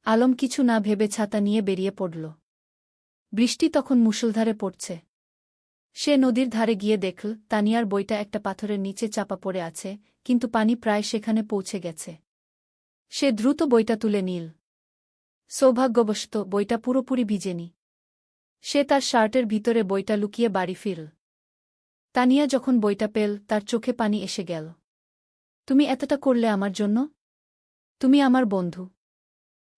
আলম কিছু না ভেবে ছাতা নিয়ে বেরিয়ে পড়ল। বৃষ্টি তখন মুষলধারে পড়ছে। সে নদীর ধারে গিয়ে দেখল তানিয়ার বইটা একটা পাথরের নিচে চাপা পড়ে আছে, কিন্তু পানি প্রায় সেখানে পৌঁছে গেছে। সে দ্রুত বইটা তুলে নিল। সৌভাগ্যবশত বইটা পুরোপুরি ভিজেনি। সে তার শার্টের ভিতরে বইটা লুকিয়ে বাড়ি ফিরল। তানিয়া যখন বইটা পেল, তার চোখে পানি এসে গেল। তুমি এতটা করলে আমার জন্য? তুমি আমার বন্ধু।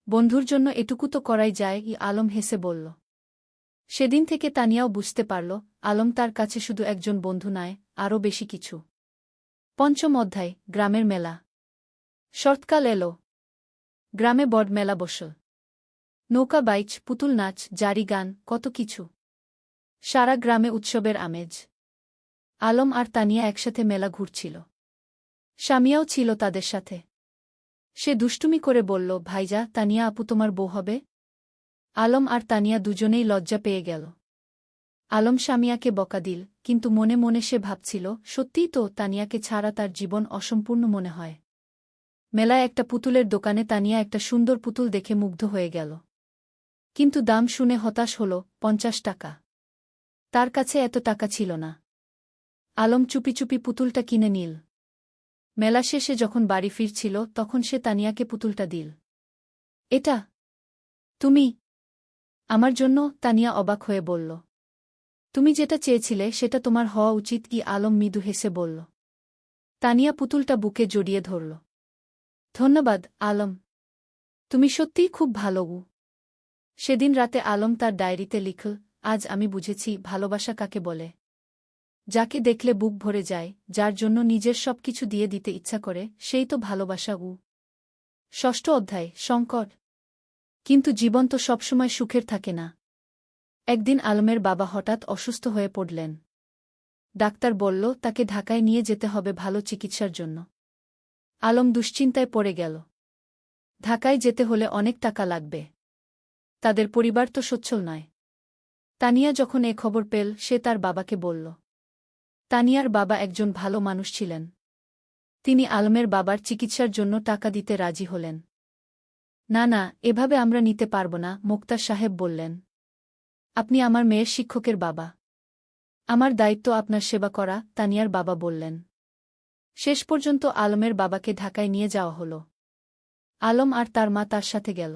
বন্ধুর জন্য এটুকু তো করাই যায়, আলম হেসে বলল। সেদিন থেকে তানিয়াও বুঝতে পারল, আলম তার কাছে শুধু একজন বন্ধু নয়, আরও বেশি কিছু। পঞ্চম অধ্যায়, গ্রামের মেলা। শরৎকাল এলো। গ্রামে বড় মেলা বসল। নৌকা বাইচ, পুতুল নাচ, জারি গান, কত কিছু। সারা গ্রামে উৎসবের আমেজ। আলম আর তানিয়া একসাথে মেলা ঘুরছিল। স্বামীও ছিল তাদের সাথে। সে দুষ্টুমি করে বলল, ভাইজা, তানিয়া আপু তোমার বউ হবে? আলম আর তানিয়া দুজনেই লজ্জা পেয়ে গেল। আলম স্বামীয়াকে বকা দিল, কিন্তু মনে মনে সে ভাবছিল, সত্যিই তো, তানিয়াকে ছাড়া তার জীবন অসম্পূর্ণ মনে হয়। মেলায় একটা পুতুলের দোকানে তানিয়া একটা সুন্দর পুতুল দেখে মুগ্ধ হয়ে গেল। কিন্তু দাম শুনে হতাশ হল, 50 টাকা। তার কাছে এত টাকা ছিল না। আলম চুপি চুপি পুতুলটা কিনে নিল। মেলা শেষে যখন বাড়ি ফিরছিল, তখন সে তানিয়াকে পুতুলটা দিল। এটা তুমি আমার জন্য? তানিয়া অবাক হয়ে বলল। তুমি যেটা চেয়েছিলে সেটা তোমার হওয়া উচিত কি? আলম মৃদু হেসে বলল। তানিয়া পুতুলটা বুকে জড়িয়ে ধরল। ধন্যবাদ, আলম। তুমি সত্যিই খুব ভালো। সেদিন রাতে আলম তার ডায়েরিতে লিখল, আজ আমি বুঝেছি ভালোবাসা কাকে বলে। যাকে দেখলে বুক ভরে যায়, যার জন্য নিজের সবকিছু দিয়ে দিতে ইচ্ছা করে, সেই তো ভালোবাসা। ষষ্ঠ অধ্যায়, সংকট। কিন্তু জীবন তো সবসময় সুখের থাকে না। একদিন আলমের বাবা হঠাৎ অসুস্থ হয়ে পড়লেন। ডাক্তার বলল তাকে ঢাকায় নিয়ে যেতে হবে ভালো চিকিৎসার জন্য। আলম দুশ্চিন্তায় পড়ে গেল। ঢাকায় যেতে হলে অনেক টাকা লাগবে। তাদের পরিবার তো সচ্ছল নয়। তানিয়া যখন এ খবর পেল, সে তার বাবাকে বলল। তানিয়ার বাবা একজন ভালো মানুষ ছিলেন। তিনি আলমের বাবার চিকিৎসার জন্য টাকা দিতে রাজি হলেন। না না, এভাবে আমরা নিতে পারব না, মোক্তার সাহেব বললেন। আপনি আমার মেয়ের শিক্ষকের বাবা। আমার দায়িত্ব আপনার সেবা করা, তানিয়ার বাবা বললেন। শেষ পর্যন্ত আলমের বাবাকে ঢাকায় নিয়ে যাওয়া হল। আলম আর তার মা তার সাথে গেল।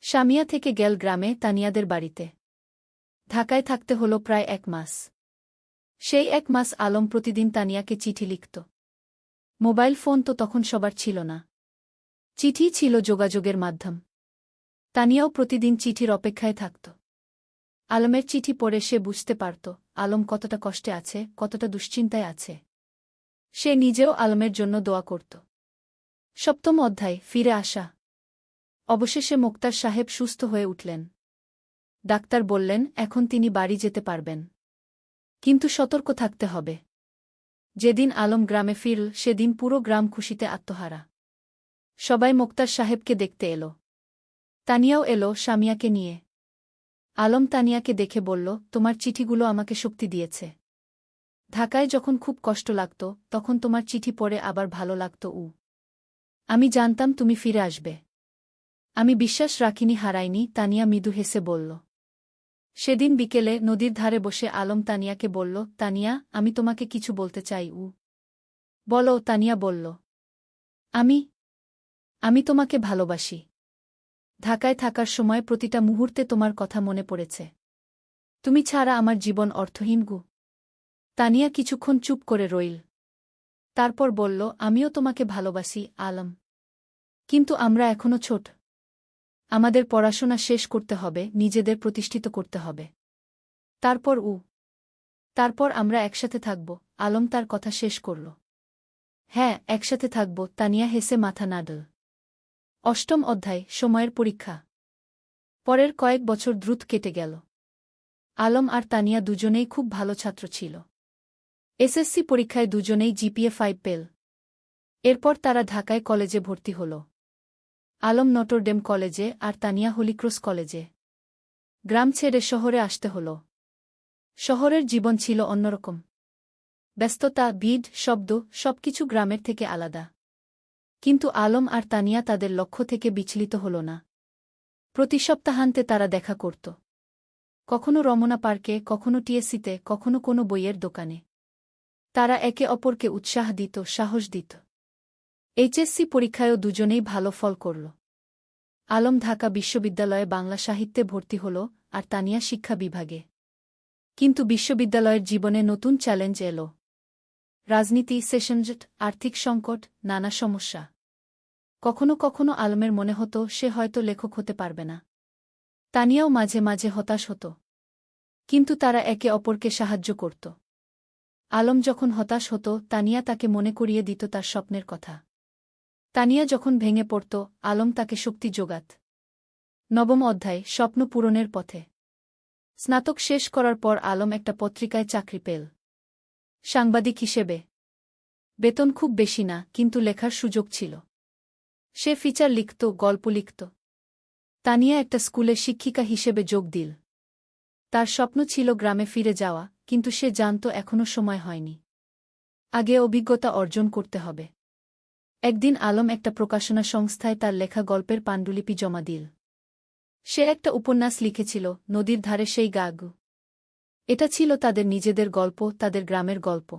সামিয়া থেকে গেল গ্রামে তানিয়াদের বাড়িতে। ঢাকায় থাকতে হল প্রায় 1 মাস। সেই 1 মাস আলম প্রতিদিন তানিয়াকে চিঠি লিখত। মোবাইল ফোন তো তখন সবার ছিল না। চিঠি ছিল যোগাযোগের মাধ্যম। তানিয়াও প্রতিদিন চিঠির অপেক্ষায় থাকত। আলমের চিঠি পড়ে সে বুঝতে পারত আলম কতটা কষ্টে আছে, কতটা দুশ্চিন্তায় আছে। সে নিজেও আলমের জন্য দোয়া করত। 7ম অধ্যায়, ফিরে আসা। অবশেষে মোক্তার সাহেব সুস্থ হয়ে উঠলেন। ডাক্তার বললেন এখন তিনি বাড়ি যেতে পারবেন। কিন্তু সতর্ক থাকতে হবে। যেদিন আলম গ্রামে ফিরল সেদিন পুরো গ্রাম খুশিতে আত্মহারা। সবাই মোক্তার সাহেবকে দেখতে এলো। তানিয়াও এলো সামিয়াকে নিয়ে। আলম তানিয়াকে দেখে বলল, তোমার চিঠিগুলো আমাকে শক্তি দিয়েছে। ঢাকায় যখন খুব কষ্ট লাগত তখন তোমার চিঠি পড়ে আবার ভালো লাগত। আমি জানতাম তুমি ফিরে আসবে। আমি বিশ্বাস রাখিনি, হারাইনি, তানিয়া মৃদু হেসে বলল। সেদিন বিকেলে নদীর ধারে বসে আলম তানিয়াকে বলল, তানিয়া, আমি তোমাকে কিছু বলতে চাই। বলো, তানিয়া বলল। আমি তোমাকে ভালোবাসি। ঢাকায় থাকার সময় প্রতিটা মুহূর্তে তোমার কথা মনে পড়েছে। তুমি ছাড়া আমার জীবন অর্থহীন। তানিয়া কিছুক্ষণ চুপ করে রইল। তারপর বলল, আমিও তোমাকে ভালোবাসি আলম। কিন্তু আমরা এখনো ছোট। আমাদের পড়াশোনা শেষ করতে হবে, নিজেদের প্রতিষ্ঠিত করতে হবে। তারপর আমরা একসাথে থাকব। আলম তার কথা শেষ করল। হ্যাঁ, একসাথে থাকব, তানিয়া হেসে মাথা নাড়ল। 8ম অধ্যায়, সময়ের পরীক্ষা। পরের কয়েক বছর দ্রুত কেটে গেল। আলম আর তানিয়া দুজনেই খুব ভালো ছাত্র ছিল। এসএসসি পরীক্ষায় দুজনেই জিপিএ 5 পেল। এরপর তারা ঢাকায় কলেজে ভর্তি হল। আলম নটরডেম কলেজে আর তানিয়া হলিক্রস কলেজে। গ্রাম ছেড়ে শহরে আসতে হল। শহরের জীবন ছিল অন্যরকম। ব্যস্ততা, ভিড়, শব্দ, সবকিছু গ্রামের থেকে আলাদা। কিন্তু আলম আর তানিয়া তাদের লক্ষ্য থেকে বিচলিত হল না। প্রতি সপ্তাহান্তে তারা দেখা করত। কখনো রমনা পার্কে, কখনো টিএসসিতে, কখনো কোনো বইয়ের দোকানে। তারা একে অপরকে উৎসাহ দিত, সাহস দিত। এইচএসসি পরীক্ষায়ও দুজনেই ভালো ফল করল। আলম ঢাকা বিশ্ববিদ্যালয়ে বাংলা সাহিত্যে ভর্তি হল আর তানিয়া শিক্ষা বিভাগে। কিন্তু বিশ্ববিদ্যালয়ের জীবনে নতুন চ্যালেঞ্জ এল। রাজনীতি, সেশনজট, আর্থিক সংকট, নানা সমস্যা। কখনো কখনো আলমের মনে হতো সে হয়তো লেখক হতে পারবে না। তানিয়াও মাঝে মাঝে হতাশ হতো। কিন্তু তারা একে অপরকে সাহায্য করত। আলম যখন হতাশ হতো তানিয়া তাকে মনে করিয়ে দিত তার স্বপ্নের কথা। তানিয়া যখন ভেঙে পড়ত আলম তাকে শক্তি যোগাত। 9ম অধ্যায়, স্বপ্ন পূরণের পথে। স্নাতক শেষ করার পর আলম একটা পত্রিকায় চাকরি পেল। সাংবাদিক হিসেবে। বেতন খুব বেশি না, কিন্তু লেখার সুযোগ ছিল। সে ফিচার লিখত, গল্প লিখত। তানিয়া একটা স্কুলে শিক্ষিকা হিসেবে যোগ দিল। তার স্বপ্ন ছিল গ্রামে ফিরে যাওয়া, কিন্তু সে জানত এখনও সময় হয়নি। আগে অভিজ্ঞতা অর্জন করতে হবে। একদিন আলম একটা প্রকাশনা সংস্থায় তার লেখা গল্পের পাণ্ডুলিপি জমা দিল। সে একটা উপন্যাস লিখেছিল, নদীর ধারে সেই গাগু। এটা ছিল তাদের নিজেদের গল্প, তাদের গ্রামের গল্প।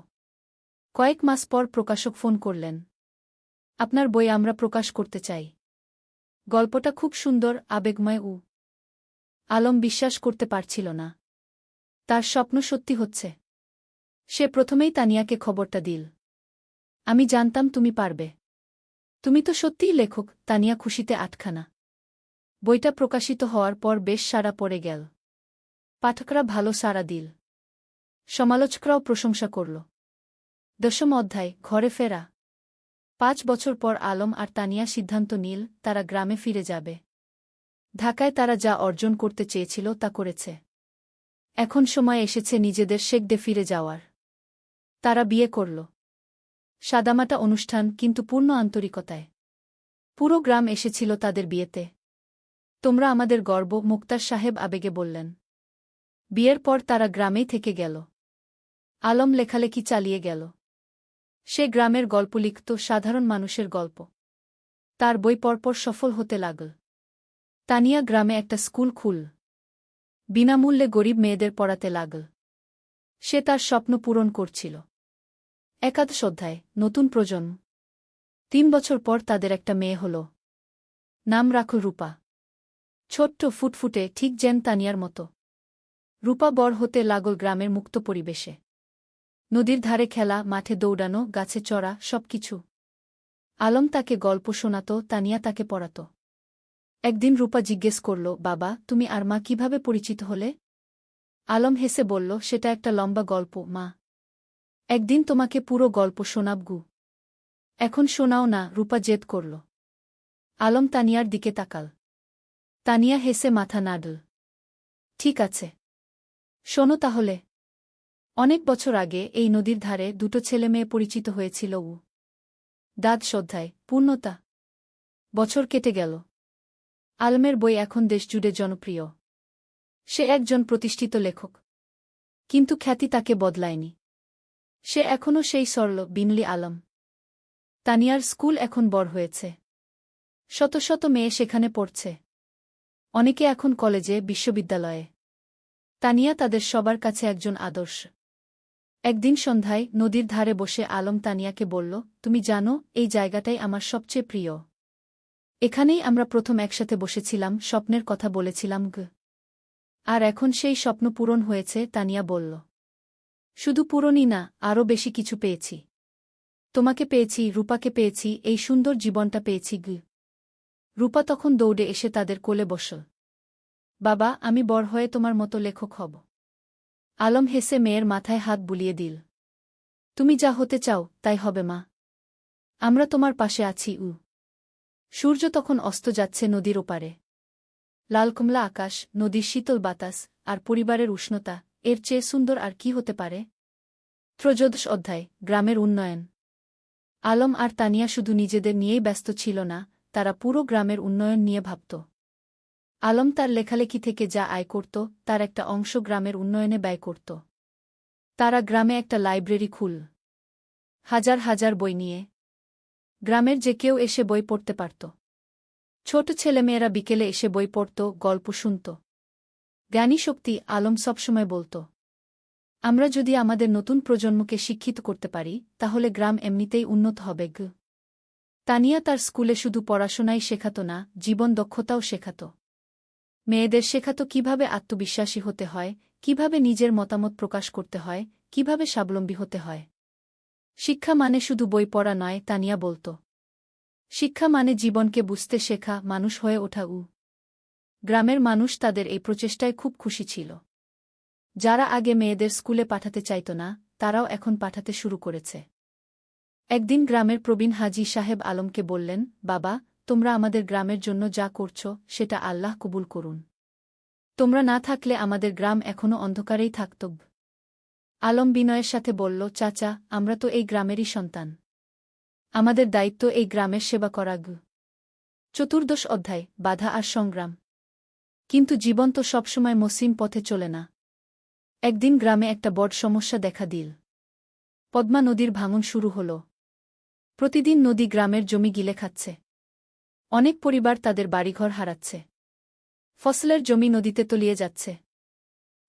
কয়েক মাস পর প্রকাশক ফোন করলেন। আপনার বই আমরা প্রকাশ করতে চাই। গল্পটা খুব সুন্দর, আবেগময়। আলম বিশ্বাস করতে পারছিল না। তার স্বপ্ন সত্যি হচ্ছে। সে প্রথমেই তানিয়াকে খবরটা দিল। আমি জানতাম তুমি পারবে। তুমি তো সত্যিই লেখক। তানিয়া খুশিতে আটখানা। বইটা প্রকাশিত হওয়ার পর বেশ সাড়া পড়ে গেল। পাঠকরা ভালো সাড়া দিল। সমালোচকরাও প্রশংসা করল। 10ম অধ্যায়, ঘরে ফেরা। 5 বছর পর আলম আর তানিয়া সিদ্ধান্ত নিল তারা গ্রামে ফিরে যাবে। ঢাকায় তারা যা অর্জন করতে চেয়েছিল তা করেছে। এখন সময় এসেছে নিজেদের শেকডে ফিরে যাওয়ার। তারা বিয়ে করল। সাদামাটা অনুষ্ঠান, কিন্তু পূর্ণ আন্তরিকতায়। পুরো গ্রাম এসেছিল তাদের বিয়েতে। তোমরা আমাদের গর্ব, মোক্তার সাহেব আবেগে বললেন। বিয়ের পর তারা গ্রামেই থেকে গেল। আলম লেখালেখি চালিয়ে গেল। সে গ্রামের গল্প লিখত, সাধারণ মানুষের গল্প। তার বই পরপর সফল হতে লাগল। তানিয়া গ্রামে একটা স্কুল খুল বিনামূল্যে গরিব মেয়েদের পড়াতে লাগল। সে তার স্বপ্ন পূরণ করছিল। একাদশ অধ্যায়, নতুন প্রজন্ম। 3 বছর পর তাদের একটা মেয়ে হল। নাম রাখল রূপা। ছোট্ট, ফুটফুটে, ঠিক যেন তানিয়ার মতো। রূপা বড় হতে লাগল গ্রামের মুক্ত পরিবেশে। নদীর ধারে খেলা, মাঠে দৌড়ানো, গাছে চড়া, সবকিছু। আলম তাকে গল্প শোনাত, তানিয়া তাকে পড়াত। একদিন রূপা জিজ্ঞেস করল, বাবা, তুমি আর মা কিভাবে পরিচিত হলে? আলম হেসে বলল, সেটা একটা লম্বা গল্প মা। একদিন তোমাকে পুরো গল্প শোনাব গু। এখন শোনাও না, রূপা জেদ করল। আলম তানিয়ার দিকে তাকাল। তানিয়া হেসে মাথা নাড়ল। ঠিক আছে, শোনো তাহলে। অনেক বছর আগে এই নদীর ধারে 2টো ছেলে মেয়ে পরিচিত হয়েছিল। দ্বাদশ অধ্যায়, পূর্ণতা। বছর কেটে গেল। আলমের বই এখন দেশজুড়ে জনপ্রিয়। সে একজন প্রতিষ্ঠিত লেখক। কিন্তু খ্যাতি তাকে বদলায়নি। সে এখনও সেই সরল, বিনলি আলম। তানিয়ার স্কুল এখন বড় হয়েছে। শত শত মেয়ে সেখানে পড়ছে। অনেকে এখন কলেজে, বিশ্ববিদ্যালয়ে। তানিয়া তাদের সবার কাছে একজন আদর্শ। একদিন সন্ধ্যায় নদীর ধারে বসে আলম তানিয়াকে বলল, তুমি জানো, এই জায়গাটাই আমার সবচেয়ে প্রিয়। এখানেই আমরা প্রথম একসাথে বসেছিলাম, স্বপ্নের কথা বলেছিলাম গ। আর এখন সেই স্বপ্ন পূরণ হয়েছে, তানিয়া বলল। শুধু পূরণই না, আরও বেশি কিছু পেয়েছি। তোমাকে পেয়েছি, রূপাকে পেয়েছি, এই সুন্দর জীবনটা পেয়েছি গ। রূপা তখন দৌড়ে এসে তাদের কোলে বসল। বাবা, আমি বড় হয়ে তোমার মতো লেখক হব। আলম হেসে মেয়ের মাথায় হাত বুলিয়ে দিল। তুমি যা হতে চাও, তাই হবে মা। আমরা তোমার পাশে আছি। সূর্য তখন অস্ত যাচ্ছে নদীর ওপারে। লালকমলা আকাশ, নদীর শীতল বাতাস, আর পরিবারের উষ্ণতা, এর চেয়ে সুন্দর আর কি হতে পারে? ত্রয়োদশ অধ্যায়, গ্রামের উন্নয়ন। আলম আর তানিয়া শুধু নিজেদের নিয়েই ব্যস্ত ছিল না, তারা পুরো গ্রামের উন্নয়ন নিয়ে ভাবত। আলম তার লেখালেখি থেকে যা আয় করত, তার একটা অংশ গ্রামের উন্নয়নে ব্যয় করত। তারা গ্রামে একটা লাইব্রেরি খুল, হাজার হাজার বই নিয়ে। গ্রামের যে কেউ এসে বই পড়তে পারত। ছোট ছেলেমেয়েরা বিকেলে এসে বই পড়ত, গল্প শুনত। জ্ঞানী শক্তি, আলম সবসময় বলত, আমরা যদি আমাদের নতুন প্রজন্মকে শিক্ষিত করতে পারি, তাহলে গ্রাম এমনিতেই উন্নত হবে গ। তানিয়া তার স্কুলে শুধু পড়াশোনাই শেখাত না, জীবন দক্ষতাও শেখাত। মেয়েদের শেখাত কিভাবে আত্মবিশ্বাসী হতে হয়, কিভাবে নিজের মতামত প্রকাশ করতে হয়, কিভাবে স্বাবলম্বী হতে হয়। শিক্ষা মানে শুধু বই পড়া নয়, তানিয়া বলত। শিক্ষা মানে জীবনকে বুঝতে শেখা, মানুষ হয়ে ওঠা। গ্রামের মানুষ তাদের এই প্রচেষ্টায় খুব খুশি ছিল। যারা আগে মেয়েদের স্কুলে পাঠাতে চাইত না, তারাও এখন পাঠাতে শুরু করেছে। একদিন গ্রামের প্রবীণ হাজী সাহেব আলমকে বললেন, বাবা, তোমরা আমাদের গ্রামের জন্য যা করছ, সেটা আল্লাহ কবুল করুন। তোমরা না থাকলে আমাদের গ্রাম এখনও অন্ধকারেই থাকত। আলম বিনয়ের সাথে বলল, চাচা, আমরা তো এই গ্রামেরই সন্তান। আমাদের দায়িত্ব এই গ্রামের সেবা করা গ। চতুর্দশ অধ্যায়, বাধা আর সংগ্রাম। কিন্তু জীবন তো সবসময় মসৃণ পথে চলে না। একদিন গ্রামে একটা বড় সমস্যা দেখা দিল। পদ্মা নদীর ভাঙন শুরু হল। প্রতিদিন নদী গ্রামের জমি গিলে খাচ্ছে। অনেক পরিবার তাদের বাড়িঘর হারাচ্ছে। ফসলের জমি নদীতে তলিয়ে যাচ্ছে।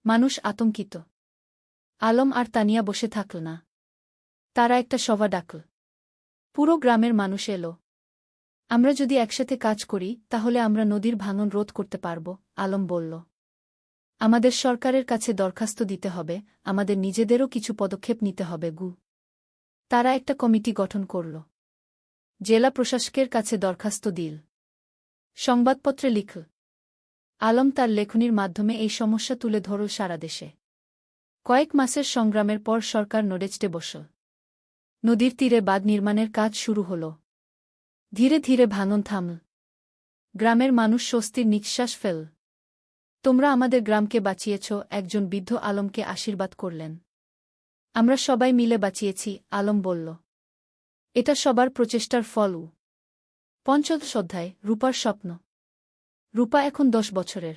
মানুষ আতঙ্কিত। আলম আর তানিয়া বসে থাকল না। তারা একটা সভা ডাকল। পুরো গ্রামের মানুষ এলো। আমরা যদি একসাথে কাজ করি, তাহলে আমরা নদীর ভাঙন রোধ করতে পারব, আলম বলল। আমাদের সরকারের কাছে দরখাস্ত দিতে হবে, আমাদের নিজেদেরও কিছু পদক্ষেপ নিতে হবে গু। তারা একটা কমিটি গঠন করল। জেলা প্রশাসকের কাছে দরখাস্ত দিল। সংবাদপত্রে লিখল। আলম তার লেখনির মাধ্যমে এই সমস্যা তুলে ধরল সারা দেশে। কয়েক মাসের সংগ্রামের পর সরকার নড়েচড়ে বসল। নদীর তীরে বাঁধ নির্মাণের কাজ শুরু হল। ধীরে ধীরে ভাঙন থামল। গ্রামের মানুষ স্বস্তির নিঃশ্বাস ফেল। তোমরা আমাদের গ্রামকে বাঁচিয়েছ, একজন বৃদ্ধ আলমকে আশীর্বাদ করলেন। আমরা সবাই মিলে বাঁচিয়েছি, আলম বলল। এটা সবার প্রচেষ্টার ফল। পঞ্চদশ অধ্যায়, রূপার স্বপ্ন। রূপা এখন 10 বছরের।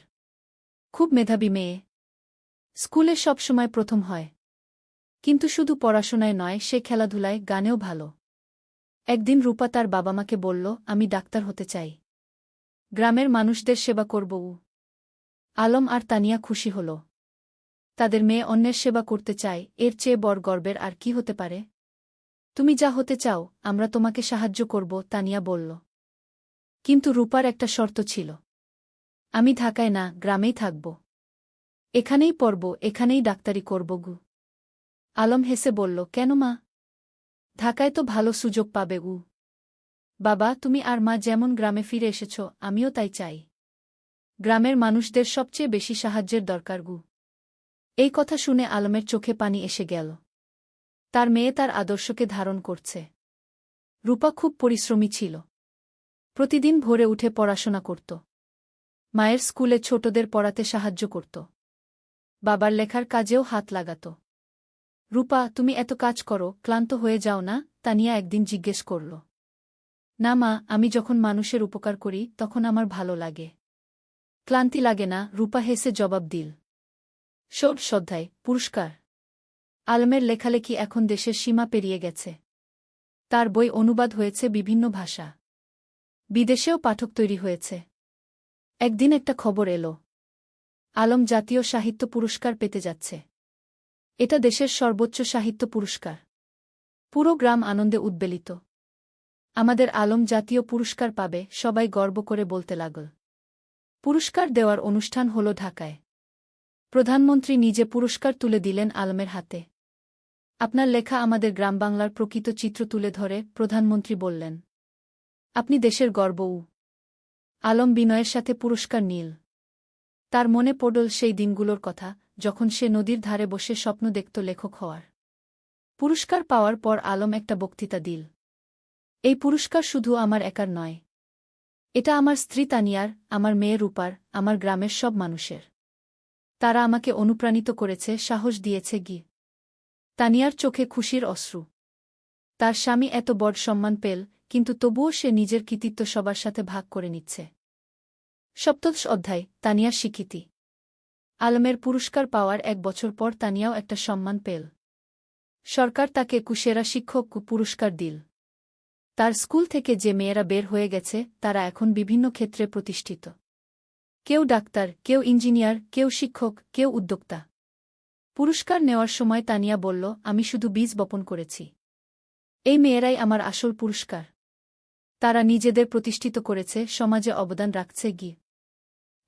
খুব মেধাবী মেয়ে। স্কুলে সব সময় প্রথম হয়। কিন্তু শুধু পড়াশোনায় নয়, সে খেলাধুলায়, গানেও ভালো। একদিন রূপা তার বাবা-মাকে বলল, আমি ডাক্তার হতে চাই। গ্রামের মানুষদের সেবা করব। আলম আর তানিয়া খুশি হল। তাদের মেয়ে অন্যের সেবা করতে চায়, এর চেয়ে বড় গর্বের আর কি হতে পারে? তুমি যা হতে চাও, আমরা তোমাকে সাহায্য করব, তানিয়া বলল। কিন্তু রূপার একটা শর্ত ছিল। আমি ঢাকায় না, গ্রামেই থাকব। এখানেই পড়ব, এখানেই ডাক্তারি করব গু। আলম হেসে বলল, কেন মা? ঢাকায় তো ভালো সুযোগ পাবে গু। বাবা, তুমি আর মা যেমন গ্রামে ফিরে এসেছ, আমিও তাই চাই। গ্রামের মানুষদের সবচেয়ে বেশি সাহায্যের দরকার গু। এই কথা শুনে আলমের চোখে পানি এসে গেল। তার মেয়ে তার আদর্শকে ধারণ করছে। রূপা খুব পরিশ্রমী ছিল। প্রতিদিন ভোরে উঠে পড়াশোনা করত। মায়ের স্কুলে ছোটদের পড়াতে সাহায্য করত। বাবার লেখার কাজেও হাত লাগাত। রূপা, তুমি এত কাজ করো, ক্লান্ত হয়ে যাও না? তানিয়া একদিন জিজ্ঞেস করল। না মা, আমি যখন মানুষের উপকার করি তখন আমার ভালো লাগে। ক্লান্তি লাগে না, রূপা হেসে জবাব দিল। শ্রদ্ধায় পুরস্কার। আলমের লেখালেখি এখন দেশের সীমা পেরিয়ে গেছে। তার বই অনুবাদ হয়েছে বিভিন্ন ভাষা। বিদেশেও পাঠক তৈরি হয়েছে। একদিন একটা খবর এলো, আলম জাতীয় সাহিত্য পুরস্কার পেতে যাচ্ছে। এটা দেশের সর্বোচ্চ সাহিত্য পুরস্কার। পুরো গ্রাম আনন্দে উদ্বেলিত। আমাদের আলম জাতীয় পুরস্কার পাবে, সবাই গর্ব করে বলতে লাগল। পুরস্কার দেওয়ার অনুষ্ঠান হল ঢাকায়। প্রধানমন্ত্রী নিজে পুরস্কার তুলে দিলেন আলমের হাতে। আপনার লেখা আমাদের গ্রামবাংলার প্রকৃত চিত্র তুলে ধরে, প্রধানমন্ত্রী বললেন। আপনি দেশের গর্ব। আলম বিনয়ের সাথে পুরস্কার নিল। তার মনে পড়ল সেই দিনগুলোর কথা, যখন সে নদীর ধারে বসে স্বপ্ন দেখত লেখক হওয়ার। পুরস্কার পাওয়ার পর আলম একটা বক্তৃতা দিল। এই পুরস্কার শুধু আমার একার নয়। এটা আমার স্ত্রী তানিয়ার, আমার মেয়ে রূপার, আমার গ্রামের সব মানুষের। তারা আমাকে অনুপ্রাণিত করেছে, সাহস দিয়েছে গি। তানিয়ার চোখে খুশির অশ্রু। তার স্বামী এত বড় সম্মান পেল, কিন্তু তবুও সে নিজের কৃতিত্ব সবার সাথে ভাগ করে নিচ্ছে। সপ্তদশ অধ্যায়, তানিয়ার স্বীকৃতি। আলমের পুরস্কার পাওয়ার 1 বছর পর তানিয়াও একটা সম্মান পেল। সরকার তাকে কুশেরা শিক্ষক পুরস্কার দিল। তার স্কুল থেকে যে মেয়েরা বের হয়ে গেছে, তারা এখন বিভিন্ন ক্ষেত্রে প্রতিষ্ঠিত। কেউ ডাক্তার, কেউ ইঞ্জিনিয়ার, কেউ শিক্ষক, কেউ উদ্যোক্তা। পুরস্কার নেওয়ার সময় তানিয়া বলল, আমি শুধু বীজ বপন করেছি। এই মেয়েরাই আমার আসল পুরস্কার। তারা নিজেদের প্রতিষ্ঠিত করেছে, সমাজে অবদান রাখছে গি।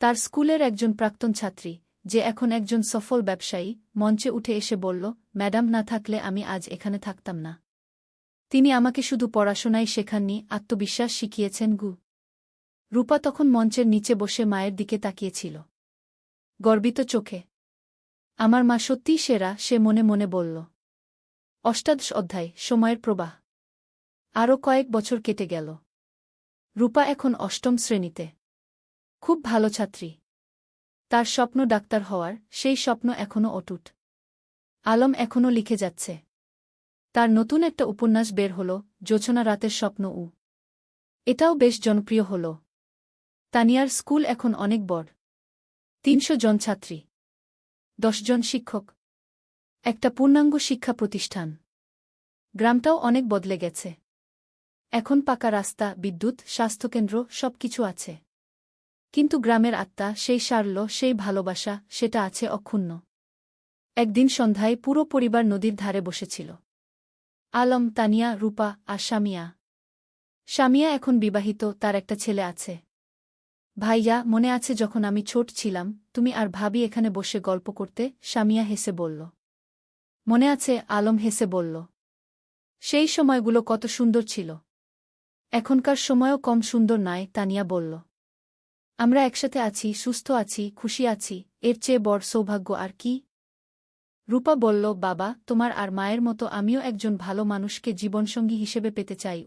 তার স্কুলের একজন প্রাক্তন ছাত্রী, যে এখন একজন সফল ব্যবসায়ী, মঞ্চে উঠে এসে বলল, ম্যাডাম না থাকলে আমি আজ এখানে থাকতাম না। তিনি আমাকে শুধু পড়াশোনাই শেখাননি, আত্মবিশ্বাস শিখিয়েছেন গু। রূপা তখন মঞ্চের নিচে বসে মায়ের দিকে তাকিয়েছিল, গর্বিত চোখে। আমার মা সত্যিই সেরা, সে মনে মনে বলল। অষ্টাদশ অধ্যায়, সময়ের প্রবাহ। আরও কয়েক বছর কেটে গেল। রূপা এখন 8ম শ্রেণীতে। খুব ভালো ছাত্রী। তার স্বপ্ন ডাক্তার হওয়ার, সেই স্বপ্ন এখনও অটুট। আলম এখনও লিখে যাচ্ছে। তার নতুন একটা উপন্যাস বের হল, জোছনা রাতের স্বপ্ন। এটাও বেশ জনপ্রিয় হল। তানিয়ার স্কুল এখন অনেক বড়। 300 জন ছাত্রী, 10 জন শিক্ষক, একটা পূর্ণাঙ্গ শিক্ষা প্রতিষ্ঠান। গ্রামটাও অনেক বদলে গেছে। এখন পাকা রাস্তা, বিদ্যুৎ, স্বাস্থ্যকেন্দ্র, সবকিছু আছে। কিন্তু গ্রামের আত্মা, সেই সারল্য, সেই ভালোবাসা, সেটা আছে অক্ষুণ্ণ। একদিন সন্ধ্যায় পুরো পরিবার নদীর ধারে বসেছিল। আলম, তানিয়া, রূপা আর শামিয়া। শামিয়া এখন বিবাহিত, তার একটা ছেলে আছে। ভাইয়া, মনে আছে যখন আমি ছোট ছিলাম, তুমি আর ভাবি এখানে বসে গল্প করতে? শামিয়া হেসে বলল। মনে আছে, আলম হেসে বলল। সেই সময়গুলো কত সুন্দর ছিল। এখনকার সময়ও কম সুন্দর নয়, তানিয়া বলল। আমরা একসাথে আছি, সুস্থ আছি, খুশি আছি, এর চেয়ে বড় সৌভাগ্য আর কি? রূপা বলল, বাবা, তোমার আর মায়ের মতো আমিও একজন ভালো মানুষকে জীবনসঙ্গী হিসেবে পেতে চাই।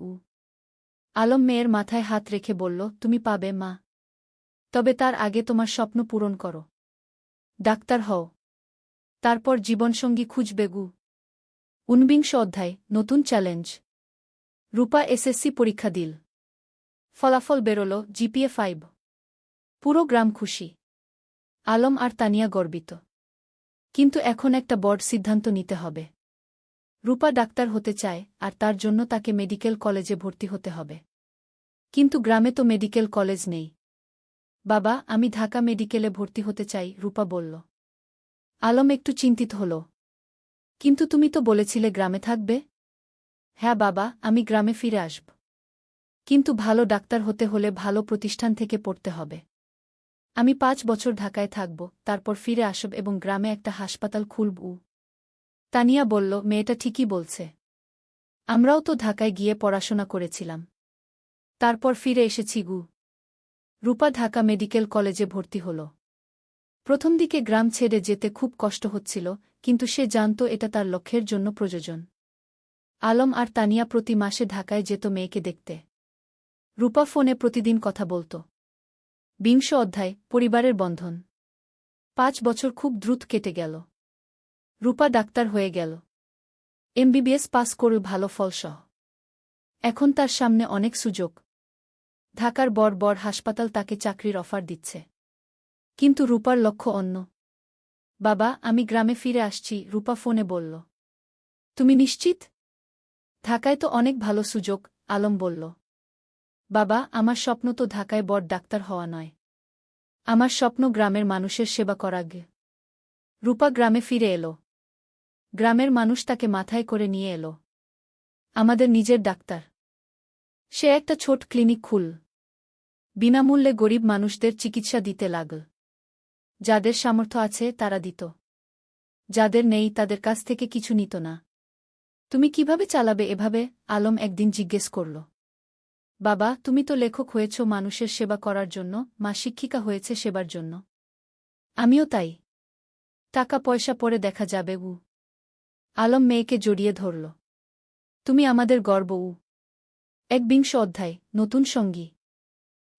আলম মেয়ের মাথায় হাত রেখে বলল, তুমি পাবে মা। তবে তার আগে তোমার স্বপ্ন পূরণ করো। ডাক্তার হও। তারপর জীবনসঙ্গী খুঁজবে গু। 49 অধ্যায়, নতুন চ্যালেঞ্জ। রূপা এসএসসি পরীক্ষা দিল। ফলাফল বেরোল, জিপিএ 5। পুরো গ্রাম খুশি। আলম আর তানিয়া গর্বিত। কিন্তু এখন একটা বড় সিদ্ধান্ত নিতে হবে। রূপা ডাক্তার হতে চায় আর তার জন্য তাকে মেডিকেল কলেজে ভর্তি হতে হবে। কিন্তু গ্রামে তো মেডিকেল কলেজ নেই। বাবা, আমি ঢাকা মেডিকেলে ভর্তি হতে চাই, রূপা বলল। আলম একটু চিন্তিত হল। কিন্তু তুমি তো বলেছিলে গ্রামে থাকবে। হ্যাঁ বাবা, আমি গ্রামে ফিরে আসব। কিন্তু ভালো ডাক্তার হতে হলে ভালো প্রতিষ্ঠান থেকে পড়তে হবে। আমি 5 বছর ঢাকায় থাকব, তারপর ফিরে আসব এবং গ্রামে একটা হাসপাতাল খুলব। তানিয়া বলল, মেয়েটা ঠিকই বলছে। আমরাও তো ঢাকায় গিয়ে পড়াশোনা করেছিলাম। তারপর ফিরে এসেছি গু। রূপা ঢাকা মেডিকেল কলেজে ভর্তি হল। প্রথম দিকে গ্রাম ছেড়ে যেতে খুব কষ্ট হচ্ছিল, কিন্তু সে জানত এটা তার লক্ষ্যের জন্য প্রয়োজন। আলম আর তানিয়া প্রতি মাসে ঢাকায় যেত মেয়েকে দেখতে। রূপা ফোনে প্রতিদিন কথা বলত। 20 অধ্যায়, পরিবারের বন্ধন। 5 বছর খুব দ্রুত কেটে গেল। রূপা ডাক্তার হয়ে গেল। এমবিবিএস পাস করে ভালো ফলসহ। এখন তার সামনে অনেক সুযোগ। ঢাকার বড় বড় হাসপাতাল তাকে চাকরির অফার দিচ্ছে। কিন্তু রূপার লক্ষ্য অন্য। বাবা, আমি গ্রামে ফিরে আসছি, রূপা ফোনে বলল। তুমি নিশ্চিত? ঢাকায় তো অনেক ভালো সুযোগ, আলম বলল। বাবা, আমার স্বপ্ন তো ঢাকায় বড় ডাক্তার হওয়া নয়। আমার স্বপ্ন গ্রামের মানুষের সেবা করা গে। রূপা গ্রামে ফিরে এলো। গ্রামের মানুষ তাকে মাথায় করে নিয়ে এলো। আমাদের নিজের ডাক্তার। সে একটা ছোট ক্লিনিক খুল। বিনামূল্যে গরিব মানুষদের চিকিৎসা দিতে লাগল। যাদের সামর্থ্য আছে তারা দিত। যাদের নেই তাদের কাছ থেকে কিছু নিত না। তুমি কিভাবে চালাবে এভাবে? আলম একদিন জিজ্ঞেস করল। বাবা, তুমি তো লেখক হয়েছ মানুষের সেবা করার জন্য, মা শিক্ষিকা হয়েছে সেবার জন্য। আমিও তাই। টাকা পয়সা পরে দেখা যাবে। আলম মেয়েকে জড়িয়ে ধরল। তুমি আমাদের গর্ব। 21 অধ্যায়, নতুন সঙ্গী।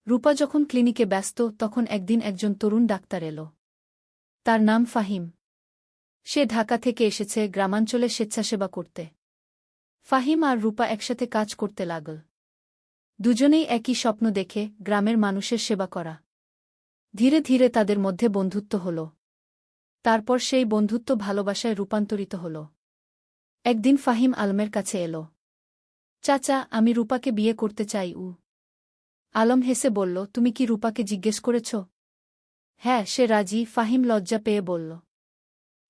রূপা যখন ক্লিনিকে ব্যস্ত তখন একদিন একজন তরুণ ডাক্তার এলো। তার নাম ফাহিম। সে ঢাকা থেকে এসেছে গ্রামাঞ্চলে স্বেচ্ছাসেবা করতে। ফাহিম আর রূপা একসাথে কাজ করতে লাগল। দুজনেই একই স্বপ্ন দেখে, গ্রামের মানুষের সেবা করা। ধীরে ধীরে তাদের মধ্যে বন্ধুত্ব হল। তারপর সেই বন্ধুত্ব ভালোবাসায় রূপান্তরিত হল। একদিন ফাহিম আলমের কাছে এলো। চাচা, আমি রূপাকে বিয়ে করতে চাই। আলম হেসে বলল, তুমি কি রূপাকে জিজ্ঞেস করেছ? হ্যাঁ, সে রাজি, ফাহিম লজ্জা পেয়ে বলল।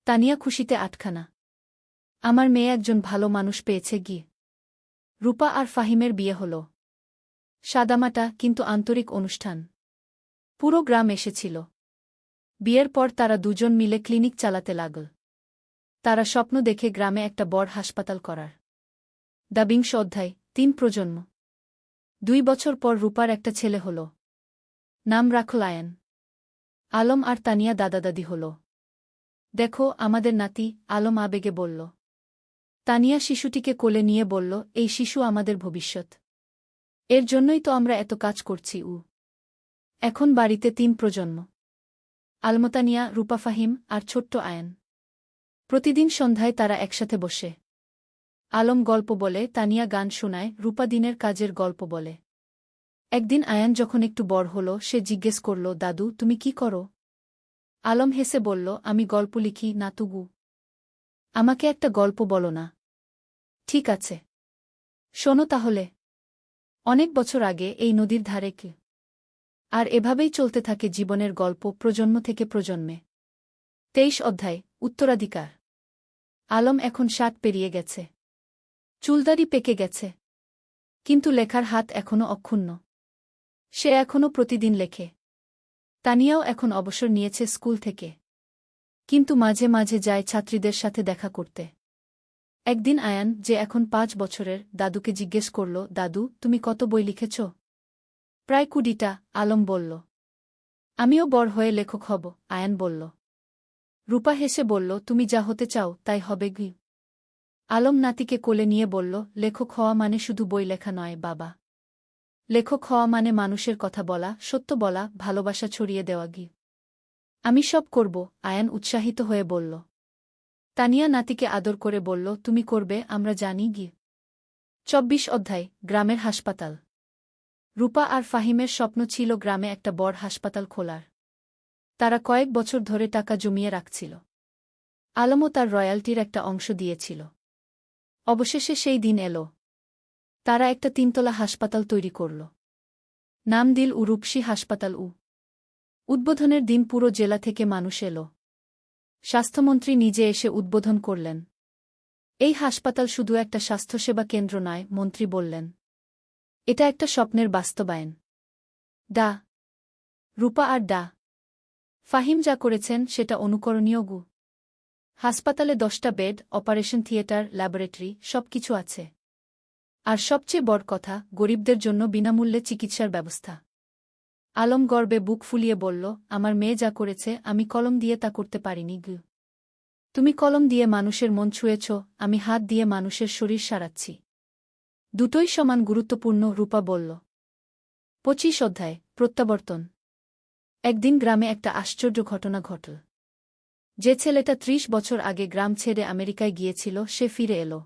তানিয়া খুশিতে আটখানা। আমার মেয়ে একজন ভালো মানুষ পেয়েছে গিয়ে। রূপা আর ফাহিমের বিয়ে হল। সাদামাটা কিন্তু আন্তরিক অনুষ্ঠান। পুরো গ্রাম এসেছিল। বিয়ের পর তারা দুজন মিলে ক্লিনিক চালাতে লাগল। তারা স্বপ্ন দেখে গ্রামে একটা বড় হাসপাতাল করার। 20 অধ্যায়, 3 প্রজন্ম। 2 বছর পর রূপার একটা ছেলে হল। নাম রাখল আয়ান। আলম আর তানিয়া দাদা-দাদি হল। দেখো আমাদের নাতি, আলম আবেগে বলল। তানিয়া শিশুটিকে কোলে নিয়ে বলল, এই শিশু আমাদের ভবিষ্যৎ। এর জন্যই তো আমরা এত কাজ করছি। এখন বাড়িতে 3 প্রজন্ম। আলমতানিয়া, রূপা, ফাহিম আর ছোট্ট আয়ান। প্রতিদিন সন্ধ্যায় তারা একসাথে বসে। আলম গল্প বলে, তানিয়া গান শোনায়, রূপা দিনের কাজের গল্প বলে। একদিন আয়ান যখন একটু বড় হল সে জিজ্ঞেস করল, দাদু তুমি কি করো? আলম হেসে বলল, আমি গল্প লিখি, নাতুগু। আমাকে একটা গল্প বলো না? ঠিক আছে, শোনো তাহলে। অনেক বছর আগে এই নদীর ধারে কে। আর এভাবেই চলতে থাকে জীবনের গল্প প্রজন্ম থেকে প্রজন্মে। 23 অধ্যায়, উত্তরাধিকার। আলম এখন 60 পেরিয়ে গেছে। চুলদাড়ি পেকে গেছে। কিন্তু লেখার হাত এখনও অক্ষুণ্ণ। সে এখনও প্রতিদিন লেখে। তানিয়াও এখন অবসর নিয়েছে স্কুল থেকে। কিন্তু মাঝে মাঝে যায় ছাত্রীদের সাথে দেখা করতে। একদিন আয়ান, যে এখন 5 বছরের, দাদুকে জিজ্ঞেস করল, দাদু তুমি কত বই লিখেছ? প্রায় 20টা, আলম বলল। আমিও বড় হয়ে লেখক হব, আয়ান বলল। রূপা হেসে বলল, তুমি যা হতে চাও তাই হবে গি। আলম নাতিকে কোলে নিয়ে বলল, লেখক হওয়া মানে শুধু বই লেখা নয় বাবা। লেখক হওয়া মানে মানুষের কথা বলা, সত্য বলা, ভালোবাসা ছড়িয়ে দেওয়া গি। আমি সব করব, আয়ান উৎসাহিত হয়ে বলল। তানিয়া নাতিকে আদর করে বলল, তুমি করবে, আমরা জানি গি। 24 অধ্যায়, গ্রামের হাসপাতাল। রূপা আর ফাহিমের স্বপ্ন ছিল গ্রামে একটা বড় হাসপাতাল খোলার। তারা কয়েক বছর ধরে টাকা জমিয়ে রাখছিল। আলমও তার রয়্যালটির একটা অংশ দিয়েছিল। অবশেষে সেই দিন এলো। তারা একটা 3 তলা হাসপাতাল তৈরি করল। নাম দিল রূপসী হাসপাতাল। উদ্বোধনের দিন পুরো জেলা থেকে মানুষ এলো। স্বাস্থ্যমন্ত্রী নিজে এসে উদ্বোধন করলেন। এই হাসপাতাল শুধু একটা স্বাস্থ্যসেবা কেন্দ্র নয়, মন্ত্রী বললেন। এটা একটা স্বপ্নের বাস্তবায়ন। ডা. রূপা আর ডা. ফাহিম যা করেছেন সেটা অনুকরণীয়। হাসপাতালে 10টা বেড, অপারেশন থিয়েটার, ল্যাবরেটরি, সবকিছু আছে। আর সবচেয়ে বড় কথা, গরিবদের জন্য বিনামূল্যে চিকিৎসার ব্যবস্থা। আলম গর্বে বুক ফুলিয়ে বলল, আমার মেয়ে যা করেছে আমি কলম দিয়ে তা করতে পারিনি। তুমি কলম দিয়ে মানুষের মন ছুঁয়েছ, আমি হাত দিয়ে মানুষের শরীর সারাচ্ছি। দুটোই সমান গুরুত্বপূর্ণ, রূপা বলল। 25 অধ্যায় প্রত্যাবর্তন। একদিন গ্রামে একটা আশ্চর্য ঘটনা ঘটল। যে ছেলেটা 30 বছর আগে গ্রাম ছেড়ে আমেরিকায় গিয়েছিল সে ফিরে এলো।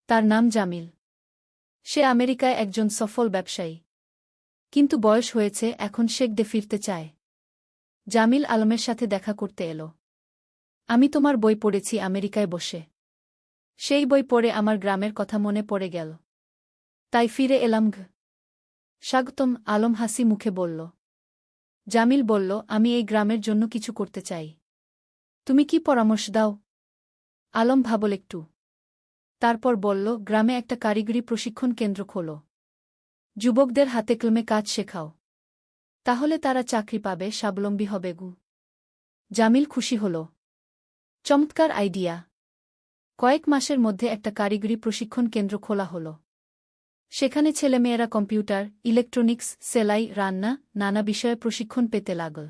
তার নাম জামিল। সে আমেরিকায় একজন সফল ব্যবসায়ী। কিন্তু বয়স হয়েছে, এখন শেখদে ফিরতে চায়। জামিল আলমের সাথে দেখা করতে এলো। আমি তোমার বই পড়েছি আমেরিকায় বসে। সেই বই পড়ে আমার গ্রামের কথা মনে পড়ে গেল। তাই ফিরে এলাম। স্বাগতম, আলম হাসি মুখে বলল। জামিল বলল, আমি এই গ্রামের জন্য কিছু করতে চাই। তুমি কি পরামর্শ দাও? আলম ভাবল একটু। তারপর বলল, গ্রামে একটা কারিগরি প্রশিক্ষণ কেন্দ্র খোলো। যুবকদের হাতে কলমে কাজ শেখাও। তাহলে তারা চাকরি পাবে, স্বাবলম্বী হবে। জামিল খুশি হল। চমৎকার আইডিয়া। কয়েক মাসের মধ্যে একটা কারিগরি প্রশিক্ষণ কেন্দ্র খোলা হল। সেখানে ছেলেমেয়েরা কম্পিউটার, ইলেকট্রনিক্স, সেলাই, রান্না, নানা বিষয়ে প্রশিক্ষণ পেতে লাগল।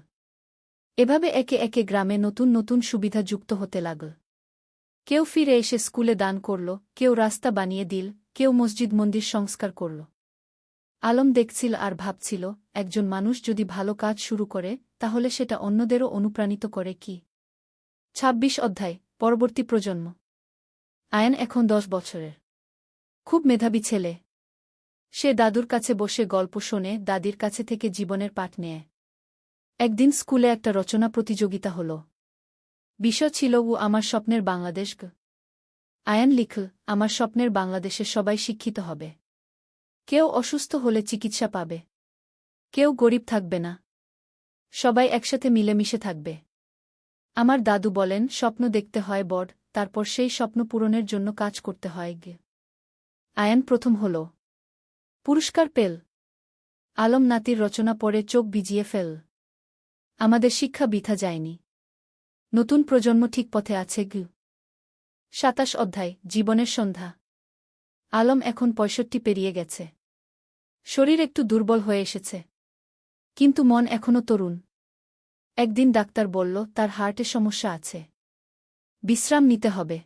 এভাবে একে একে গ্রামে নতুন নতুন সুবিধা যুক্ত হতে লাগল। কেউ ফিরে এসে স্কুলে দান করল, কেউ রাস্তা বানিয়ে দিল, কেউ মসজিদ মন্দির সংস্কার করল। আলম দেখছিল আর ভাবছিল, একজন মানুষ যদি ভালো কাজ শুরু করে তাহলে সেটা অন্যদেরও অনুপ্রাণিত করে। কি 26 অধ্যায় পরবর্তী প্রজন্ম। আয়ান এখন 10 বছরের। খুব মেধাবী ছেলে। সে দাদুর কাছে বসে গল্প শোনে, দাদির কাছে থেকে জীবনের পাঠ নেয়। একদিন স্কুলে একটা রচনা প্রতিযোগিতা হল। বিষয় ছিল আমার স্বপ্নের বাংলাদেশ। আয়ান লিখল, আমার স্বপ্নের বাংলাদেশে সবাই শিক্ষিত হবে। কেউ অসুস্থ হলে চিকিৎসা পাবে। কেউ গরিব থাকবে না। সবাই একসাথে মিলেমিশে থাকবে। আমার দাদু বলেন, স্বপ্ন দেখতে হয় বড়, তারপর সেই স্বপ্ন পূরণের জন্য কাজ করতে হয়। আয়ান প্রথম হল। পুরস্কার পেল। আলম নাতির রচনা পড়ে চোখ ভিজিয়ে ফেল। আমাদের শিক্ষা বৃথা যায়নি। নতুন প্রজন্ম ঠিক পথে আছে। 27 অধ্যায় জীবনের সন্ধ্যা। আলম এখন 65 পেরিয়ে গেছে। শরীর একটু দুর্বল হয়ে এসেছে। কিন্তু মন এখনও তরুণ। একদিন ডাক্তার বলল, তার হার্টে সমস্যা আছে। বিশ্রাম নিতে হবে।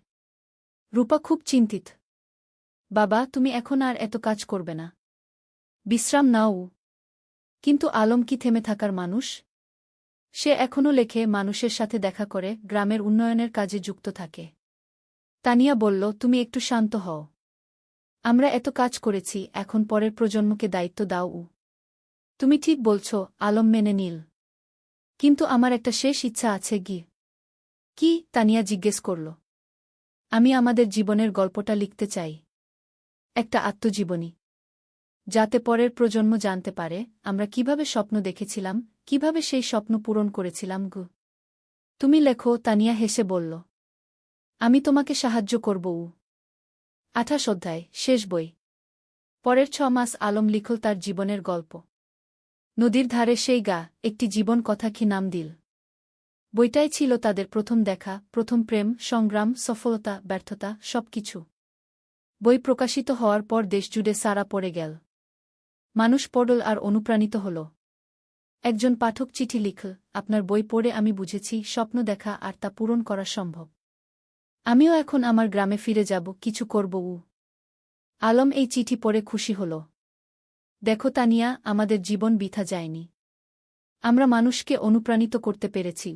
রূপা খুব চিন্তিত। বাবা, তুমি এখন আর এত কাজ করবে না। বিশ্রাম নাও। কিন্তু আলম কি থেমে থাকার মানুষ? সে এখনও লেখে, মানুষের সাথে দেখা করে, গ্রামের উন্নয়নের কাজে যুক্ত থাকে। তানিয়া বলল, তুমি একটু শান্ত হও। আমরা এত কাজ করেছি, এখন পরের প্রজন্মকে দায়িত্ব দাও। তুমি ঠিক বলছ, আলম মেনে নিল। কিন্তু আমার একটা শেষ ইচ্ছা আছে। কি? তানিয়া জিজ্ঞেস করল। আমি আমাদের জীবনের গল্পটা লিখতে চাই। একটা আত্মজীবনী। যাতে পরের প্রজন্ম জানতে পারে আমরা কিভাবে স্বপ্ন দেখেছিলাম, কিভাবে সেই স্বপ্ন পূরণ করেছিলাম। তুমি লেখো, তানিয়া হেসে বলল। আমি তোমাকে সাহায্য করব। 28 অধ্যায় শেষ বই। পরের 6 মাস আলম লিখল তার জীবনের গল্প। নদীর ধারে সেই গা, একটি জীবন কথা কি নাম দিল। বইটাই ছিল তাদের প্রথম দেখা, প্রথম প্রেম, সংগ্রাম, সফলতা, ব্যর্থতা, সবকিছু। বই প্রকাশিত হওয়ার পর দেশজুড়ে সাড়া পড়ে গেল। মানুষ পড়ল আর অনুপ্রাণিত হল। একজন পাঠক চিঠি লিখল, আপনার বই পড়ে আমি বুঝেছি স্বপ্ন দেখা আর তা পূরণ করা সম্ভব। আমিও এখন আমার গ্রামে ফিরে যাব, কিছু করব। আলম এই চিঠি পড়ে খুশি হল। দেখো তানিয়া, আমাদের জীবন বৃথা যায়নি। আমরা মানুষকে অনুপ্রাণিত করতে পেরেছি।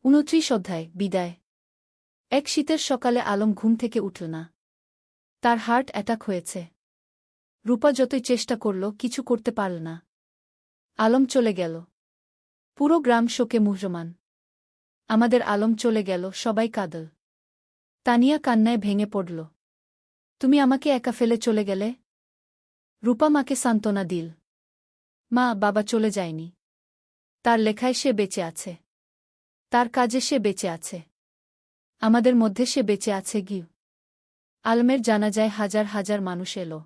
29 অধ্যায় বিদায়। এক শীতের সকালে আলম ঘুম থেকে উঠল না। তার হার্ট অ্যাটাক হয়েছে। রূপা যতই চেষ্টা করল, কিছু করতে পারল না। আলম চলে গেল। পুরো গ্রাম শোকে মুহ্যমান। আমাদের আলম চলে গেল, সবাই কাঁদল। তানিয়া কান্নায় ভেঙে পড়ল। তুমি আমাকে একা ফেলে চলে গেলে? রূপা মাকে সান্ত্বনা দিল। মা, বাবা চলে যায়নি। তার লেখায় সে বেঁচে আছে। তার কাজে সে বেঁচে আছে। আমাদের মধ্যে সে বেঁচে আছে। গিয়ে আলমের জানাজায় হাজার হাজার মানুষ এলো।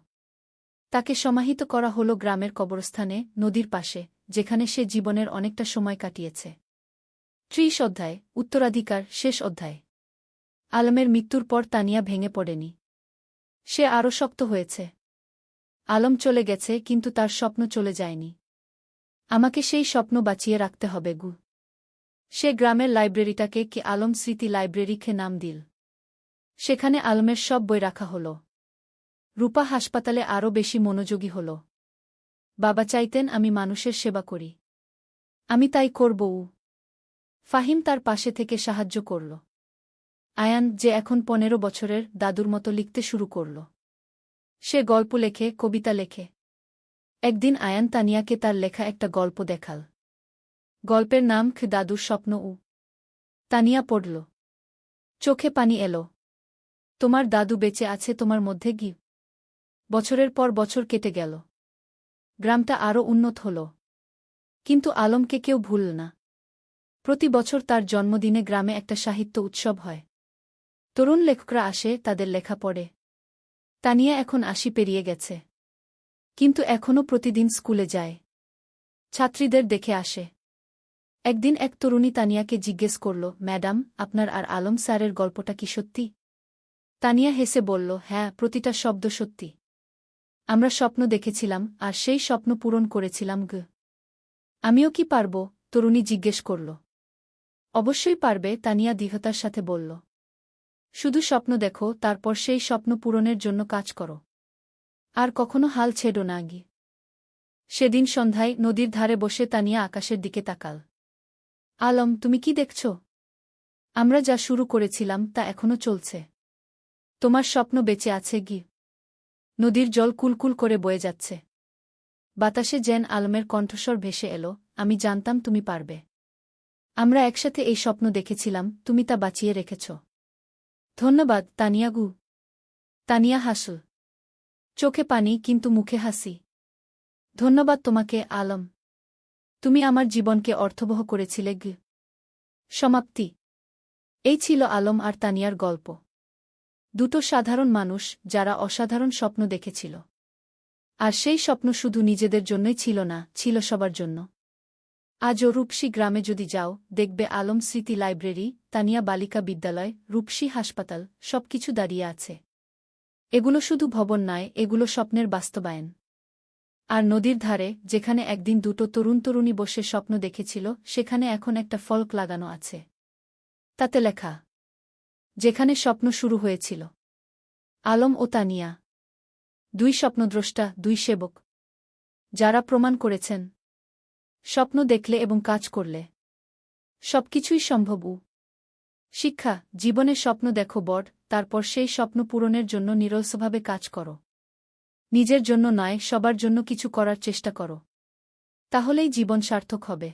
তাকে সমাহিত করা হলো গ্রামের কবরস্থানে, নদীর পাশে, যেখানে সে জীবনের অনেকটা সময় কাটিয়েছে। ৩০ অধ্যায়, উত্তরাধিকার, শেষ অধ্যায়। আলমের মৃত্যুর পর তানিয়া ভেঙে পড়েনি। সে আরও শক্ত হয়েছে। আলম চলে গেছে, কিন্তু তার স্বপ্ন চলে যায়নি। আমাকে সেই স্বপ্ন বাঁচিয়ে রাখতে হবে। সে গ্রামের লাইব্রেরিটাকে কি আলম স্মৃতি লাইব্রেরিকে নাম দিল। সেখানে আলমের সব বই রাখা হল। রূপা হাসপাতালে আরও বেশি মনোযোগী হল। বাবা চাইতেন আমি মানুষের সেবা করি। আমি তাই করব। ফাহিম তার পাশে থেকে সাহায্য করল। আয়ান, যে এখন ১৫ বছরের, দাদুর মতো লিখতে শুরু করল। সে গল্প লেখে, কবিতা লেখে। একদিন আয়ান তানিয়াকে তার লেখা একটা গল্প দেখাল। গল্পের নাম দাদুর স্বপ্ন। তানিয়া পড়ল। চোখে পানি এলো। তোমার দাদু বেঁচে আছে তোমার মধ্যে। বছরের পর বছর কেটে গেল। গ্রামটা আরও উন্নত হল। কিন্তু আলমকে কেউ ভুলল না। প্রতি বছর তার জন্মদিনে গ্রামে একটা সাহিত্য উৎসব হয়। তরুণ লেখকরা আসে, তাদের লেখা পড়ে। তানিয়া এখন ৮০ পেরিয়ে গেছে। কিন্তু এখনও প্রতিদিন স্কুলে যায়। ছাত্রীদের দেখে আসে। একদিন এক তরুণী তানিয়াকে জিজ্ঞেস করল, ম্যাডাম, আপনার আর আলম স্যারের গল্পটা কি সত্যি? তানিয়া হেসে বলল, হ্যাঁ, প্রতিটা শব্দ সত্যি। আমরা স্বপ্ন দেখেছিলাম, আর সেই স্বপ্ন পূরণ করেছিলাম। আমিও কি পারব? তরুণী জিজ্ঞেস করল। অবশ্যই পারবে, তানিয়া দৃঢ়তার সাথে বলল। শুধু স্বপ্ন দেখো, তারপর সেই স্বপ্ন পূরণের জন্য কাজ করো। আর কখনো হাল ছেড়ো না। সেদিন সন্ধ্যায় নদীর ধারে বসে তানিয়া আকাশের দিকে তাকাল। আলম, তুমি কি দেখছ? আমরা যা শুরু করেছিলাম তা এখনো চলছে। তোমার স্বপ্ন বেঁচে আছে। নদীর জল কুলকুল করে বয়ে যাচ্ছে। বাতাসে যেন আলমের কণ্ঠস্বর ভেসে এলো, আমি জানতাম তুমি পারবে। আমরা একসাথে এই স্বপ্ন দেখেছিলাম, তুমি তা বাঁচিয়ে রেখেছ। ধন্যবাদ, তানিয়া। তানিয়া হাসল। চোখে পানি, কিন্তু মুখে হাসি। ধন্যবাদ তোমাকে, আলম। তুমি আমার জীবনকে অর্থবহ করেছিলে। সমাপ্তি। এই ছিল আলম আর তানিয়ার গল্প। দুটো সাধারণ মানুষ, যারা অসাধারণ স্বপ্ন দেখেছিল। আর সেই স্বপ্ন শুধু নিজেদের জন্যই ছিল না, ছিল সবার জন্য। আজও রূপসী গ্রামে যদি যাও, দেখবে আলম স্মৃতি লাইব্রেরি, তানিয়া বালিকা বিদ্যালয়, রূপসী হাসপাতাল, সবকিছু দাঁড়িয়ে আছে। এগুলো শুধু ভবন নয়, এগুলো স্বপ্নের বাস্তবায়ন। আর নদীর ধারে, যেখানে একদিন দুটো তরুণী বসে স্বপ্ন দেখেছিল, সেখানে এখন একটা ফলক লাগানো আছে। তাতে লেখা, যেখানে স্বপ্ন শুরু হয়েছিল। আলম ও তানিয়া, দুই স্বপ্নদ্রষ্টা, দুই সেবক, যারা প্রমাণ করেছেন স্বপ্ন দেখলে এবং কাজ করলে সবকিছুই সম্ভব। শিক্ষা, জীবনে স্বপ্ন দেখো বড়, তারপর সেই স্বপ্ন পূরণের জন্য নিরলসভাবে কাজ করো। নিজের জন্য নয়, সবার জন্য কিছু করার চেষ্টা করো। তাহলেই জীবন সার্থক হবে।